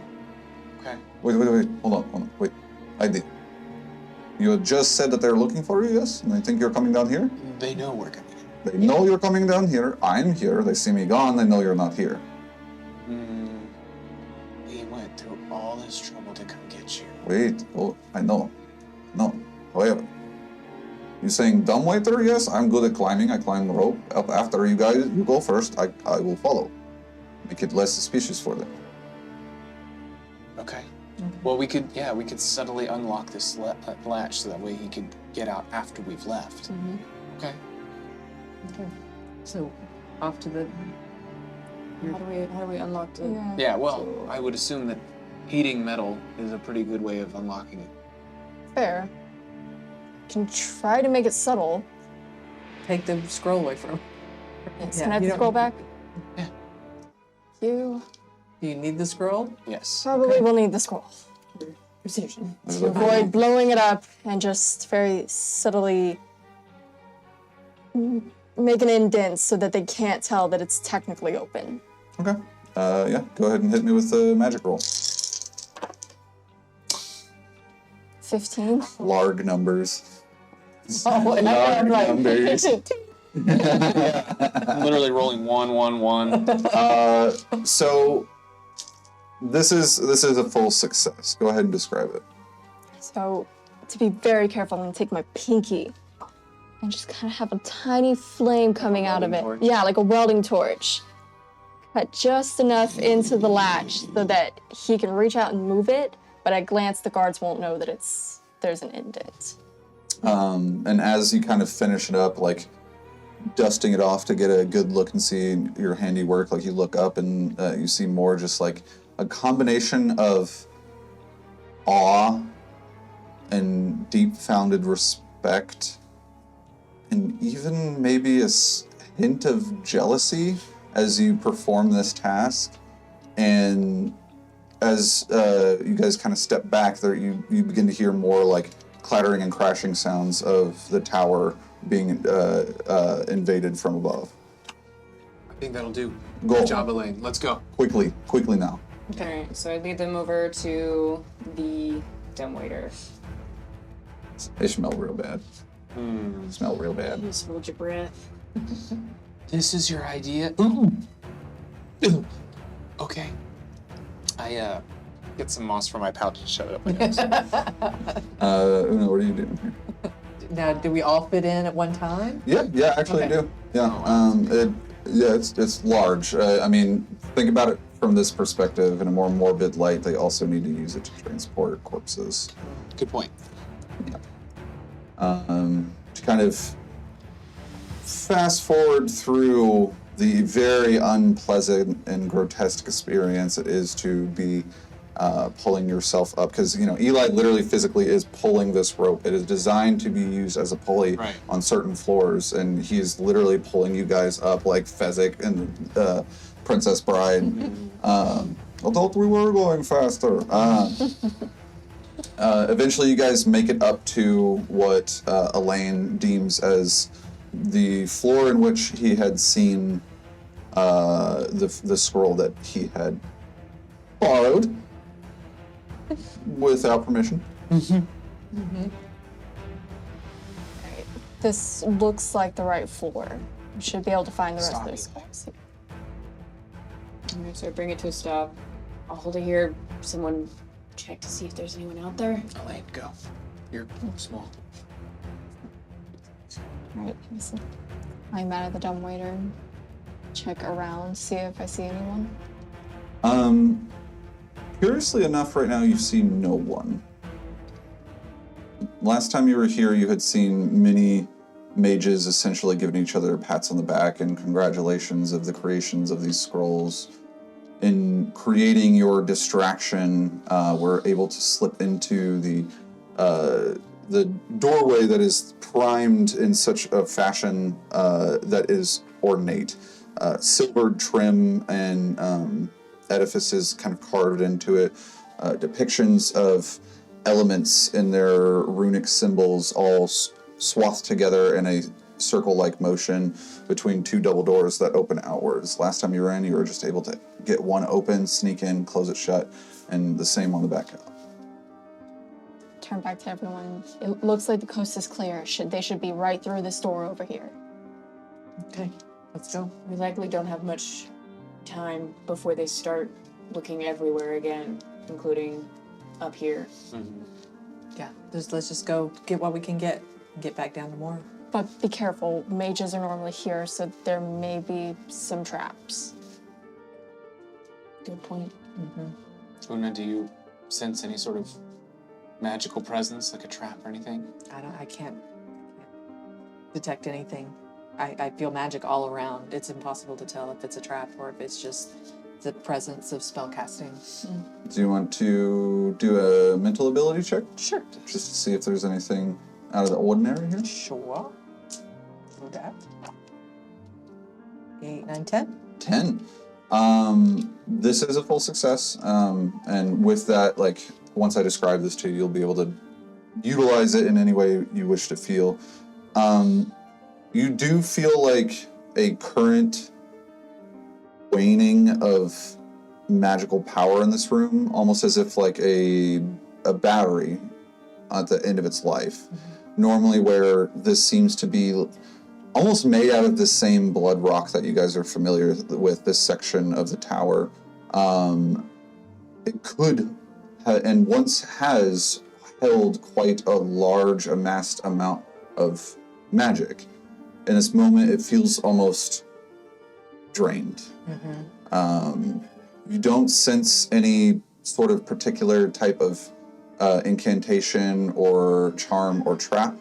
okay. Wait. Hold on. Wait. I did. You just said that they're looking for you, yes? And I think you're coming down here? They know we're coming. They know you're coming down here. I'm here. They see me gone. They know you're not here. We went through all this trouble to come get you. Wait. Oh, I know. No. However, you saying dumbwaiter? Yes, I'm good at climbing. I climb the rope. Up after you guys, you go first. I will follow. Make it less suspicious for them. Okay. Well, we could subtly unlock this latch so that way he could get out after we've left. Okay. So, off to the. How do we unlock the? Yeah, well, I would assume that heating metal is a pretty good way of unlocking it. Fair. Can try to make it subtle. Take the scroll away from him. Yes. Yeah, Can I have you the don't- scroll back? Yeah. You Do you need the scroll? Yes. probably will need the scroll. Precision. To avoid blowing it up and just very subtly make an indent so that they can't tell that it's technically open. Okay. Yeah. Go ahead and hit me with the magic roll. 15. Large numbers. Oh, and Large like, numbers. I'm literally rolling 1, 1, 1. So This is a full success. Go ahead and describe it. So, to be very careful, I'm gonna take my pinky and just kind of have a tiny flame coming out of it. torch? Yeah, like a welding torch. Cut just enough into the latch so that he can reach out and move it, but at glance, the guards won't know that there's an indent. And as you kind of finish it up, like dusting it off to get a good look and see your handiwork, like you look up and you see more just like a combination of awe and deep-founded respect, and even maybe a hint of jealousy as you perform this task. And as you guys kind of step back there, you begin to hear more like clattering and crashing sounds of the tower being invaded from above. I think that'll do. Go. Good job, Elaine. Let's go. Quickly now. Alright, so I lead them over to the dumbwaiter. They smell real bad. Smell real bad. Just hold your breath. This is your idea? Okay. I get some moss from my pouch and shove it up my nose. Una, what are you doing here? Now, do we all fit in at one time? Yeah, actually Okay. I do. Yeah, it's large. I mean, think about it from this perspective. In a more morbid light, they also need to use it to transport corpses. Good point. To kind of fast forward through the very unpleasant and grotesque experience it is to be pulling yourself up, because Eli literally physically is pulling this rope. It is designed to be used as a pulley Right. on certain floors, and he is literally pulling you guys up like Fezzik and Princess Bride. I thought we were going faster. Eventually, you guys make it up to what Elaine deems as the floor in which he had seen the scroll that he had borrowed without permission. This looks like the right floor. We should be able to find the rest of those spots. Alright, so I bring it to a stop. I'll hold it here. Someone check to see if there's anyone out there. Elaine, go. You're small. Right, so I'm out of the dumbwaiter. Check around, see if I see anyone. Curiously enough, right now you see no one. Last time you were here, you had seen many mages essentially giving each other pats on the back and congratulations of the creations of these scrolls. In creating your distraction, we're able to slip into the doorway that is primed in such a fashion that is ornate. Silvered trim and edifices kind of carved into it. Depictions of elements in their runic symbols all swathed together in a circle-like motion between two double doors that open outwards. Last time you were in, you were just able to get one open, sneak in, close it shut, and the same on the back out. Turn back to everyone. It looks like the coast is clear. They should be right through this door over here. Okay, let's go. We likely don't have much time before they start looking everywhere again, including up here. Yeah, let's just go get what we can get and get back down to more. But be careful, mages are normally here, so there may be some traps. Good point. Una, do you sense any sort of magical presence, like a trap or anything? I can't detect anything. I feel magic all around. It's impossible to tell if it's a trap or if it's just the presence of spell casting. Do you want to do a mental ability check? Sure. Just to see if there's anything out of the ordinary here? Sure. Do that. 8, 9, 10. 10. This is a full success. And with that, like, once I describe this to you, you'll be able to utilize it in any way you wish to feel. You do feel like a current waning of magical power in this room, almost as if like a battery at the end of its life. Normally where this seems to be almost made out of the same blood rock that you guys are familiar with, this section of the tower. it could and once has held quite a large amassed amount of magic. In this moment, it feels almost drained. You don't sense any sort of particular type of incantation or charm or trap.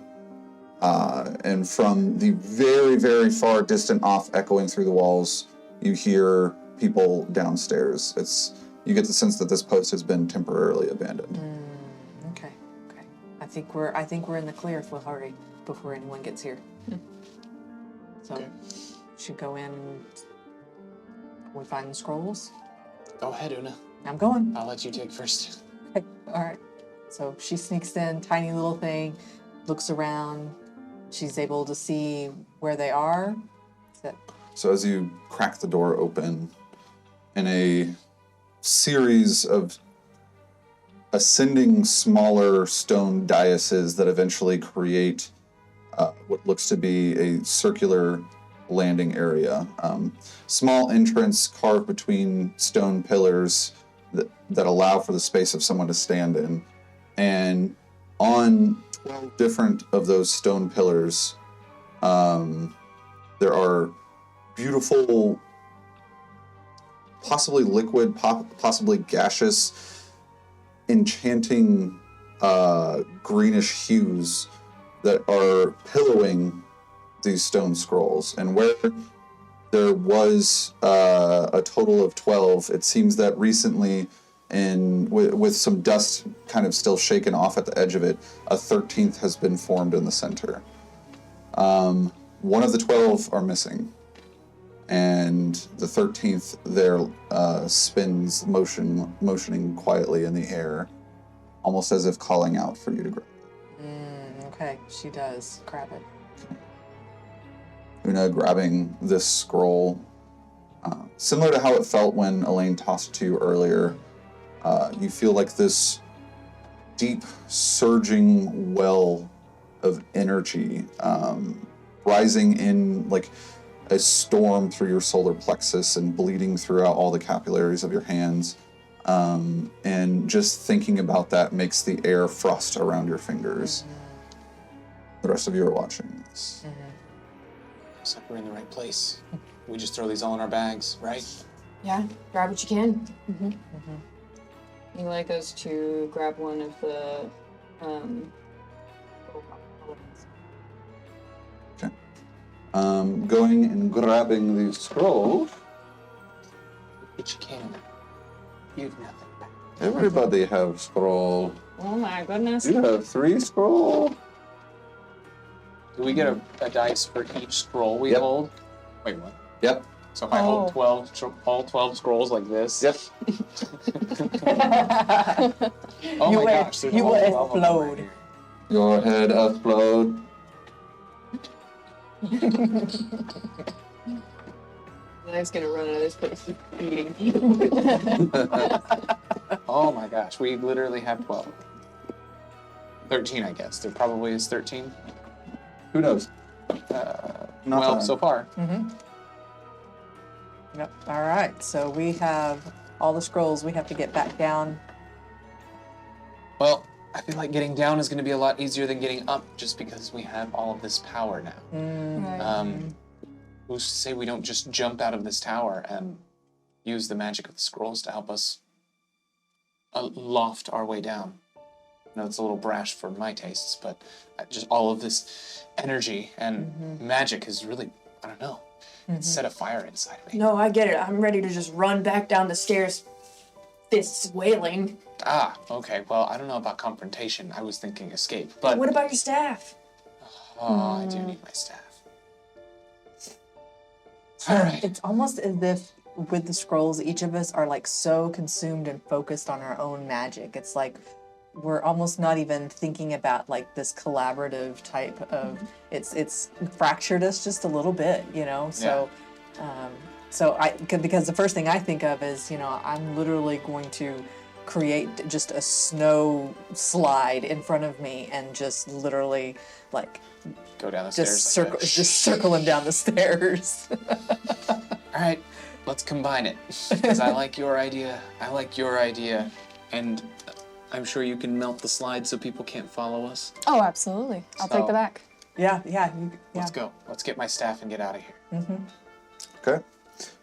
And from the very, very far distant off echoing through the walls, you hear people downstairs. You get the sense that this post has been temporarily abandoned. Okay. I think we're in the clear if we'll hurry before anyone gets here. So, should go in. We find the scrolls. Go ahead, Una. I'm going. I'll let you take first. Okay. All right. So she sneaks in, tiny little thing, looks around. She's able to see where they are. So as you crack the door open, in a series of ascending smaller stone daises that eventually create what looks to be a circular landing area. Small entrance carved between stone pillars that allow for the space of someone to stand in. And on 12 different of those stone pillars, there are beautiful, possibly liquid, possibly gaseous, enchanting greenish hues that are pillowing these stone scrolls. And where there was a total of 12, it seems that recently, with some dust kind of still shaken off at the edge of it, a 13th has been formed in the center. One of the 12 are missing, and the 13th there spins, motioning quietly in the air, almost as if calling out for you to grab it. Okay, she does. Grab it. Una grabbing this scroll, similar to how it felt when Elaine tossed it to you earlier. You feel like this deep, surging well of energy rising in like a storm through your solar plexus and bleeding throughout all the capillaries of your hands. And just thinking about that makes the air frost around your fingers. The rest of you are watching this. Looks like we're in the right place. We just throw these all in our bags, right? Yeah, grab what you can. Eli goes to grab one of the Going and grabbing the scroll. What you can. You've nothing back. Everybody have scroll. Oh my goodness. You have 3 scroll. Do we get a dice for each scroll we Yep. hold? Wait, what? Yep. So if I hold 12, all 12 scrolls like this? Yep. Oh You my will- gosh, there's you all will 12 of them right explode. here. Your head explode. Eli's gonna run out of this place eating. Oh my gosh, we literally have 12. 13, I guess. There probably is 13. Who knows? Not Well, that. so far. Yep. All right. So we have all the scrolls. We have to get back down. Well, I feel like getting down is going to be a lot easier than getting up just because we have all of this power now. Who's to say we don't just jump out of this tower and use the magic of the scrolls to help us loft our way down? I know it's a little brash for my tastes, but just all of this energy and magic is really, I don't know, it's set a fire inside of me. No, I get it. I'm ready to just run back down the stairs, fists wailing. Ah, okay. Well, I don't know about confrontation. I was thinking escape, but What about your staff? I do need my staff. All right. It's almost as if with the scrolls, each of us are like so consumed and focused on our own magic. It's like we're almost not even thinking about like this collaborative type of. It's fractured us just a little bit, you know. So, because the first thing I think of is, you know, I'm literally going to create just a snow slide in front of me and just literally like Go down the just stairs. like circling down the stairs. that. All right. let's combine it. Because I like your idea. And I'm sure you can melt the slide so people can't follow us. Oh, absolutely. I'll take the back. Yeah. Let's go. Let's get my staff and get out of here. Okay.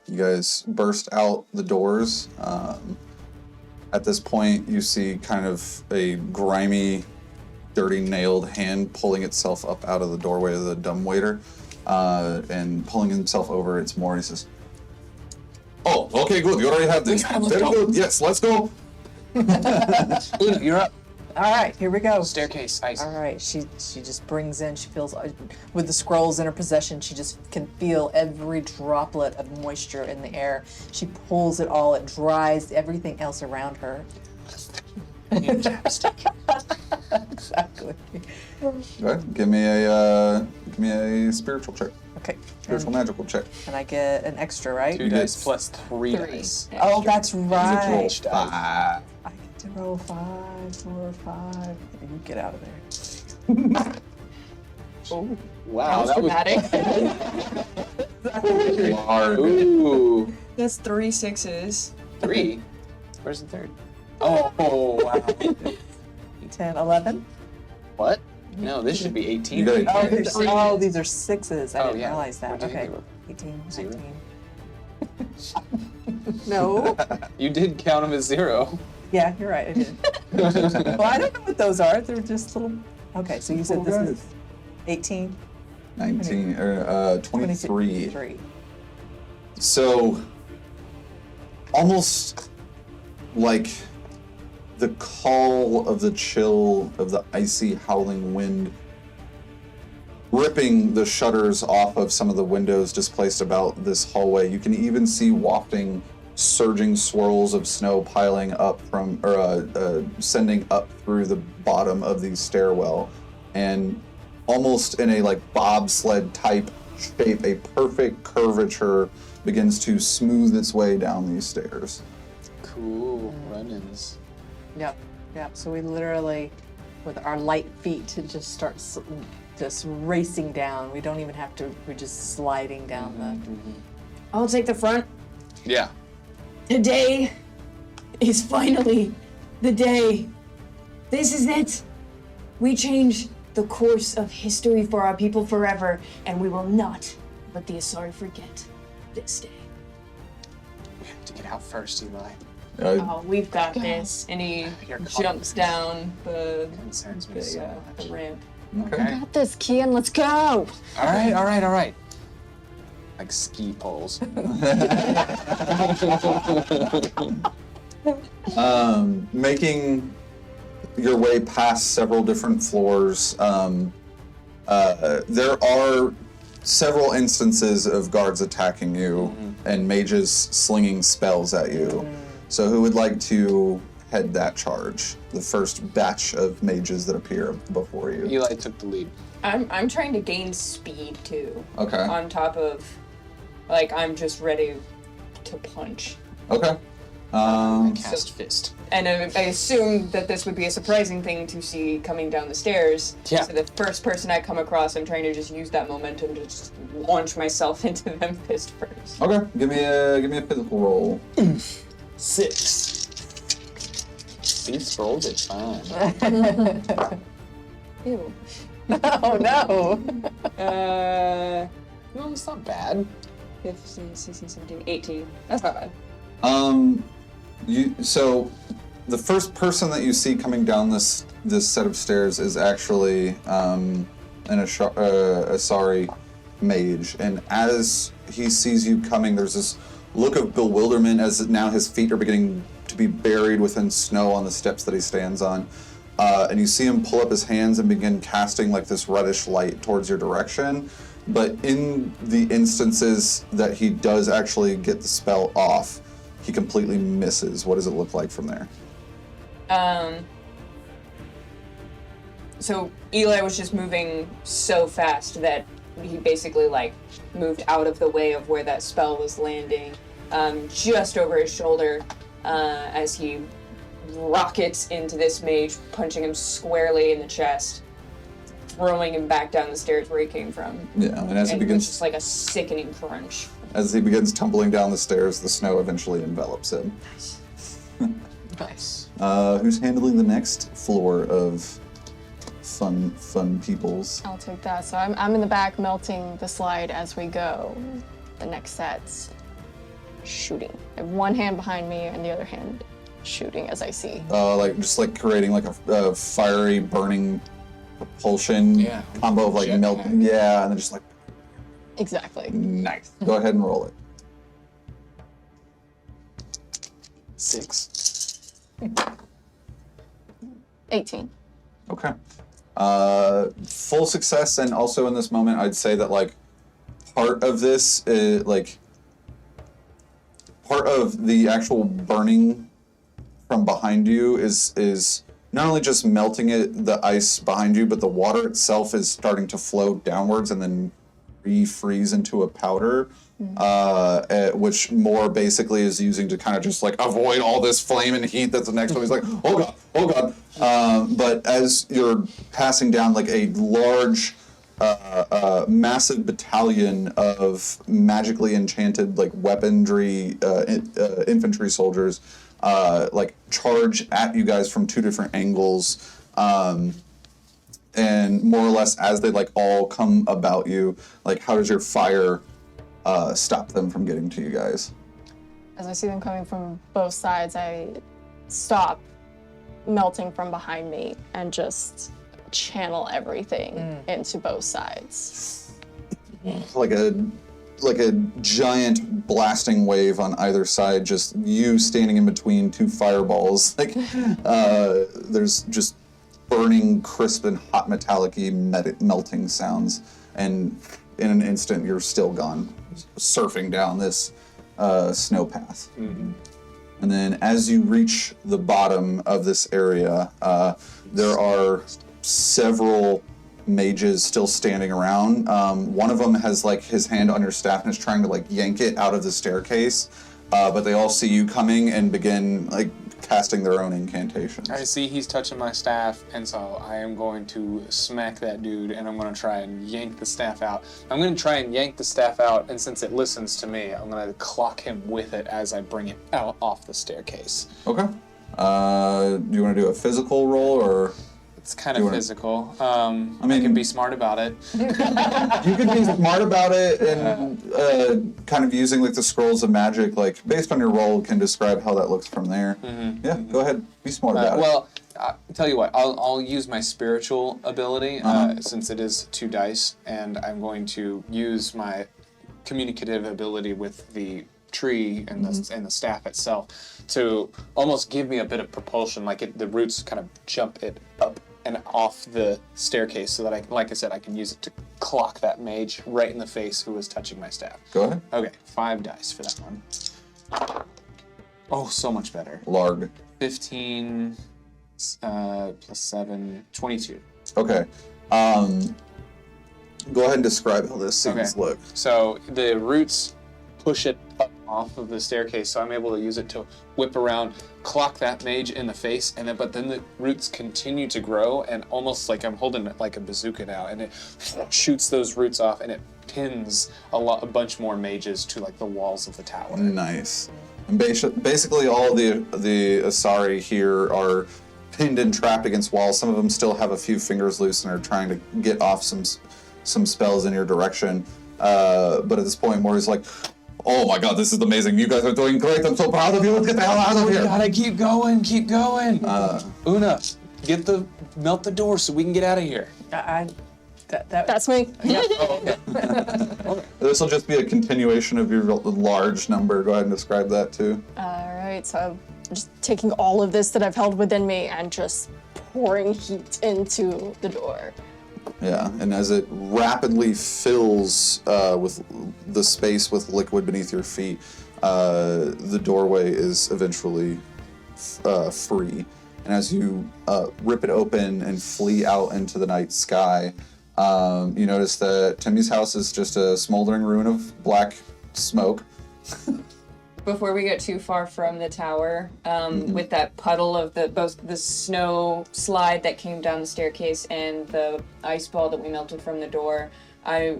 You guys burst out the doors. At this point, you see kind of a grimy, dirty, nailed hand pulling itself up out of the doorway of the dumbwaiter and pulling himself over. It's more. He says, "Oh, okay, good. You already have this. Very good. Yes, let's go." Una, you're up. All right, here we go. Staircase, ice. All right, she just brings in, she feels, with the scrolls in her possession, she just can feel every droplet of moisture in the air. She pulls it all, it dries everything else around her. Exactly. Okay, give me a spiritual check. Okay. Spiritual magical check. And I get an extra, right? 2 dice plus 3 dice. Oh, that's right. Each die. I get to roll 5, 4, 5. You get out of there. Oh, Wow, that was dramatic. Hard. Ooh. That's 3 6s. 3? Where's the third? Oh, wow. 10, 11. What? No, this should be 18. You got Oh, a- oh, these are 6s. I didn't yeah. realize that. What do you Okay. think they 18, Zero? 19. No. You did count them as 0. Yeah, you're right. I did. Well, I don't know what those are. They're just little. Okay, so you said this is 18, 19 or 23. 23. So almost like the call of the chill of the icy howling wind ripping the shutters off of some of the windows displaced about this hallway. You can even see wafting surging swirls of snow piling up from, or sending up through the bottom of the stairwell, and almost in a like bobsled type shape, a perfect curvature begins to smooth its way down these stairs. Cool. Run-ins. Yep. So we literally, with our light feet, to just start just racing down. We don't even have to. We're just sliding down I'll take the front. Yeah. Today is finally the day. This is it. We change the course of history for our people forever, and we will not let the Asari forget this day. We have to get out first, Eli. Oh, we've got this. And he Your jumps down the Concerns me so much. the ramp. Okay. Got this, Kian. Let's go. All right. Like ski poles. Making your way past several different floors, there are several instances of guards attacking you and mages slinging spells at you. So who would like to head that charge? The first batch of mages that appear before you. Eli took the lead. I'm trying to gain speed too. Okay. On top of, like, I'm just ready to punch. Okay. Cast fist. And I assume that this would be a surprising thing to see coming down the stairs. Yeah. So the first person I come across, I'm trying to just use that momentum to just launch myself into them fist first. Okay. Give me a physical roll. 6. These rolls are fun. Ew. Oh no! No, it's not bad. 15, 16, 17, 18. That's not bad. So the first person that you see coming down this set of stairs is actually an Asari mage, and as he sees you coming, there's this look of bewilderment as now his feet are beginning to be buried within snow on the steps that he stands on. And you see him pull up his hands and begin casting like this reddish light towards your direction. But in the instances that he does actually get the spell off, he completely misses. What does it look like from there? So Eli was just moving so fast that he basically like moved out of the way of where that spell was landing, just over his shoulder, as he rockets into this mage, punching him squarely in the chest, throwing him back down the stairs where he came from. Yeah, and as he And it was begins just like a sickening crunch. As he begins tumbling down the stairs, the snow eventually envelops him. Nice. Who's handling the next floor of fun peoples? I'll take that. So I'm in the back melting the slide as we go. The next set's shooting. I have one hand behind me and the other hand shooting as I see. Just creating like a fiery burning propulsion combo of like Jet melt. pack. Yeah, and then just like Exactly. nice. Go ahead and roll it. 6. 18. Okay. Full success, and also in this moment, I'd say that like part of this, part of the actual burning from behind you is not only just melting the ice behind you, but the water itself is starting to flow downwards and then refreeze into a powder, which more basically is using to kind of just like avoid all this flame and heat that's next to him. He's like, oh god. But as you're passing down like a large, massive battalion of magically enchanted like weaponry, infantry soldiers, like charge at you guys from 2 different angles, and more or less as they like all come about you, like how does your fire stop them from getting to you guys? As I see them coming from both sides, I stop melting from behind me and just channel everything into both sides. Like a giant blasting wave on either side, just you standing in between 2 fireballs. Like there's just burning, crisp, and hot metallic-y melting sounds, and in an instant you're still gone, surfing down this snow path. Mm-hmm. And then as you reach the bottom of this area, there are several mages still standing around. One of them has like his hand on your staff and is trying to like yank it out of the staircase, but they all see you coming and begin like casting their own incantations. I see he's touching my staff, and so I am going to smack that dude, and I'm going to try and yank the staff out. I'm going to try and yank the staff out, and since it listens to me, I'm going to clock him with it as I bring it out off the staircase. Okay. Do you want to do a physical roll, or? It's kind Do you of wanna- physical. I I can be smart about it. You could be smart about it and kind of using like the scrolls of magic, like based on your roll, can describe how that looks from there. Yeah, go ahead. Be smart about it. Well, tell you what, I'll use my spiritual ability since it is 2 dice, and I'm going to use my communicative ability with the tree and the staff itself to almost give me a bit of propulsion, like the roots kind of jump it up and off the staircase, so that like I said, I can use it to clock that mage right in the face who was touching my staff. Go ahead. Okay, 5 dice for that one. Oh, so much better. Larg. 15 plus 7, 22. Okay. Go ahead and describe how this scenes look. So the roots push it up off of the staircase, so I'm able to use it to whip around, clock that mage in the face, and but then the roots continue to grow, and almost like I'm holding it like a bazooka now, and it shoots those roots off, and it pins a bunch more mages to like the walls of the tower. Nice. And basically all the Asari here are pinned and trapped against walls. Some of them still have a few fingers loose and are trying to get off some spells in your direction. But at this point, Maury's like, oh my god, this is amazing. You guys are doing great. I'm so proud of you. Let's get the hell out of here. Gotta keep going, keep going. Una, melt the door so we can get out of here. That's me. Yeah. Oh, okay. This will just be a continuation of your large number. Go ahead and describe that too. All right, so I'm just taking all of this that I've held within me and just pouring heat into the door. Yeah, and as it rapidly fills with the space with liquid beneath your feet, the doorway is eventually free. And as you rip it open and flee out into the night sky, you notice that Timmy's house is just a smoldering ruin of black smoke. Before we get too far from the tower, with that puddle of both the snow slide that came down the staircase and the ice ball that we melted from the door, I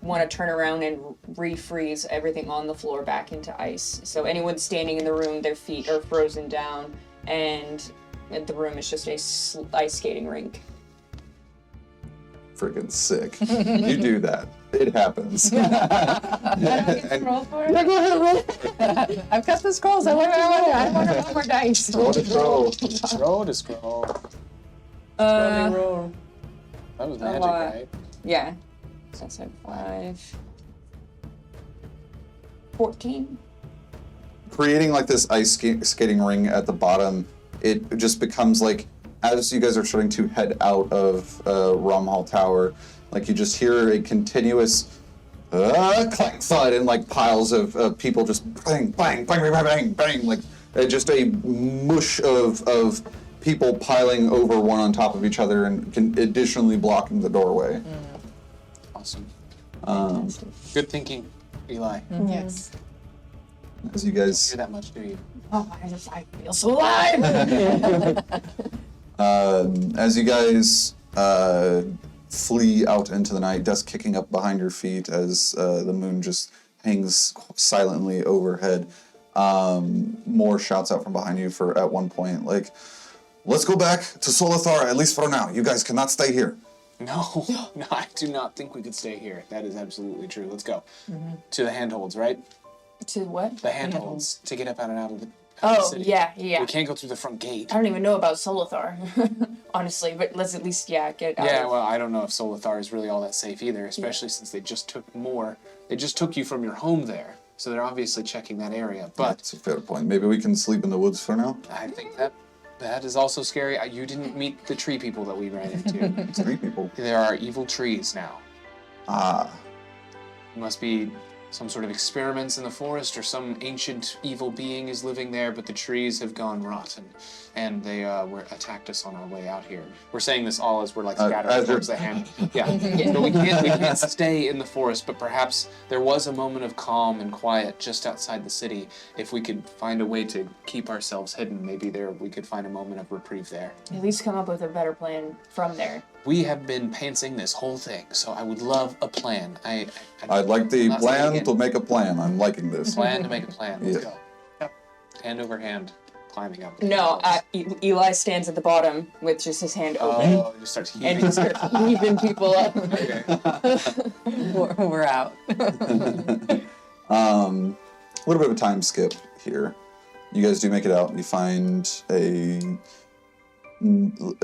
want to turn around and refreeze everything on the floor back into ice. So anyone standing in the room, their feet are frozen down, and the room is just a ice skating rink. Freaking sick. You do that. It happens. Roll for it? Yeah, go ahead, roll. I've got the scrolls. I want one more dice. Roll to throw. Scroll to scroll. Roll. That was magic, lot. right? Yeah. So that's like 5. 14. Creating like this ice skating ring at the bottom, it just becomes like, as you guys are starting to head out of Romhall Tower, like you just hear a continuous clank thud and like piles of people just bang, bang, bang, bang, bang, bang, like just a mush of people piling over one on top of each other and additionally blocking the doorway. Awesome. Um, Good thinking, Eli. You Yes. as you don't guys hear that much, do you? Oh, I feel so alive. As you guys flee out into the night, dust kicking up behind your feet as the moon just hangs silently overhead. More shouts out from behind you for at one point, like, let's go back to Solithar, at least for now. You guys cannot stay here. No, I do not think we could stay here. That is absolutely true. Let's go. To the handholds, right? To what? The handholds to get up out and out of the city. Yeah. We can't go through the front gate. I don't even know about Solithar, honestly, but let's at least, get out Yeah, of... well, I don't know if Solithar is really all that safe either, especially since they just took you from your home there. So they're obviously checking that area. But That's a fair point. Maybe we can sleep in the woods for now. I think that is also scary. You didn't meet the tree people that we ran into. 3 people. There are evil trees now. Ah, It must be some sort of experiments in the forest, or some ancient evil being is living there, but the trees have gone rotten, and they attacked us on our way out here. We're saying this all as we're like scattered as towards the hand. Yeah. But we can't stay in the forest, but perhaps there was a moment of calm and quiet just outside the city. If we could find a way to keep ourselves hidden, maybe we could find a moment of reprieve there. At least come up with a better plan from there. We have been pantsing this whole thing, so I would love a plan. I'd like the Not saying plan again. to make a plan. I'm liking this. Plan to make a plan. Let's Yeah. go. Yep. Hand over hand, climbing up. No, Eli stands at the bottom with just his hand open, Oh, it just starts and heaving. he starts heaving people up. Okay. We're out. A little bit of a time skip here. You guys do make it out. You find a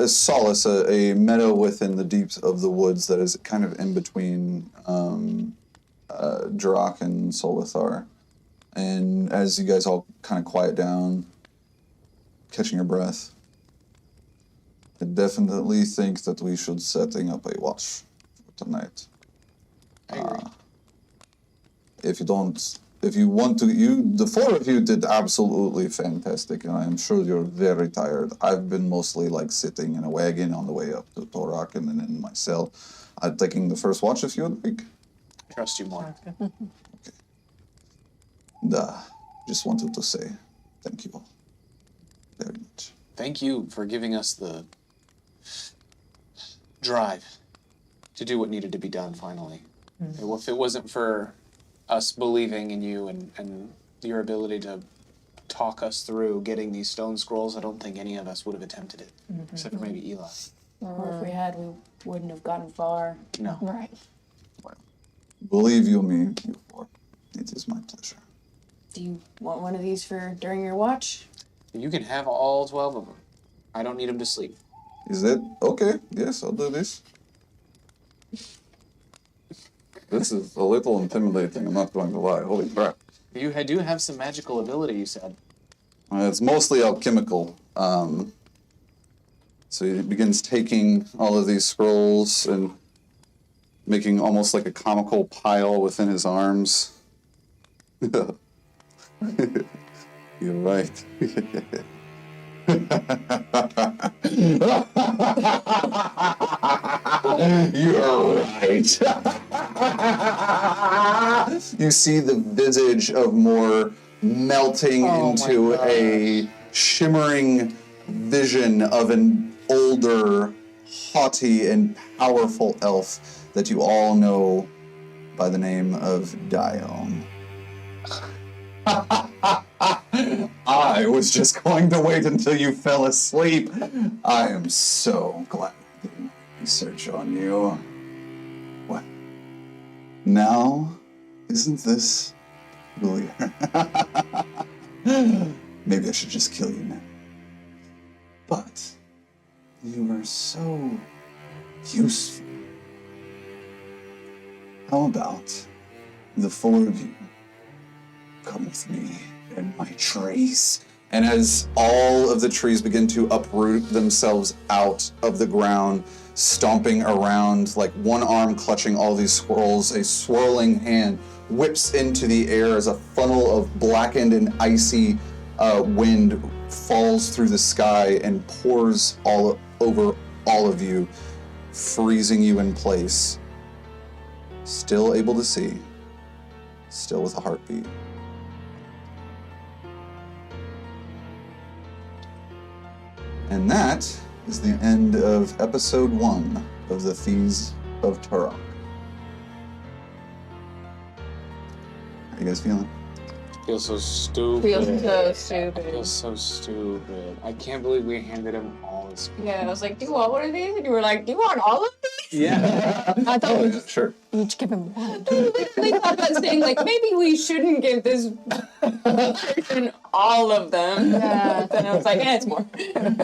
solace, a meadow within the deeps of the woods that is kind of in between Turach and Solithar. And as you guys all kind of quiet down, catching your breath, I definitely think that we should setting up a watch for tonight. I agree. If you want to, the 4 of you did absolutely fantastic, and I'm sure you're very tired. I've been mostly like sitting in a wagon on the way up to Turach and then in my cell. I'm taking the first watch if you would like. Trust you more. And, just wanted to say thank you all very much. Thank you for giving us the drive to do what needed to be done finally. If it wasn't for us believing in you and your ability to talk us through getting these stone scrolls, I don't think any of us would have attempted it, except for maybe Eli. Or if we had, we wouldn't have gotten far. No. Right. Believe you me, you 4. It is my pleasure. Do you want one of these for during your watch? You can have all 12 of them. I don't need them to sleep. Is it okay? Yes, I'll do this. This is a little intimidating, I'm not going to lie. Holy crap. You do have some magical ability, you said. It's mostly alchemical. So he begins taking all of these scrolls and making almost like a comical pile within his arms. You're right. You're right. You see the visage of Moore melting into a shimmering vision of an older, haughty, and powerful elf that you all know by the name of Dion. I was just going to wait until you fell asleep. I am so glad I did research on you. What? Now, isn't this familiar? Maybe I should just kill you now. But you are so useful. How about the four of you come with me and my trees? And as all of the trees begin to uproot themselves out of the ground, stomping around, like one arm clutching all these squirrels, a swirling hand whips into the air as a funnel of blackened and icy wind falls through the sky and pours all over all of you, freezing you in place. Still able to see, still with a heartbeat. And that is the end of episode 1 of the Thieves of Turach. How you guys feeling? Feels so stupid. Feels so stupid. Feels so stupid. I can't believe we handed him all this. Yeah, I was like, do you want one of these? And you were like, do you want all of these? Yeah. I thought we Sure. each give him one. I literally thought about saying, like, maybe we shouldn't give this person all of them. Yeah. Then I was like, it's more.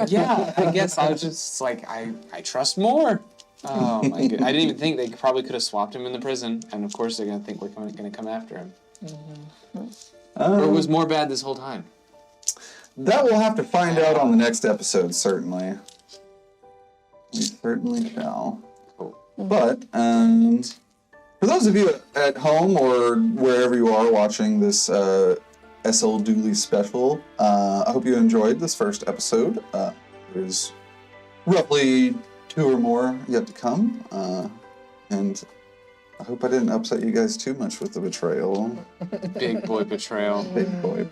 Yeah, I guess I was just like, I trust more. Oh my god. I didn't even think they probably could have swapped him in the prison. And of course they're going to think we're going to come after him. Or it was more bad this whole time. That we'll have to find out on the next episode, certainly. We certainly shall. Cool. But, for those of you at home or wherever you are watching this SL Dooley special, I hope you enjoyed this first episode. There's roughly 2 or more yet to come. And I hope I didn't upset you guys too much with the betrayal. Big boy betrayal. Big boy.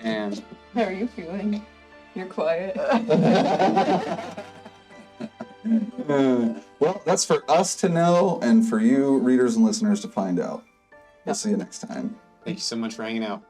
And How are you feeling? You're quiet. Well, that's for us to know and for you, readers and listeners, to find out. We'll see you next time. thank you so much for hanging out.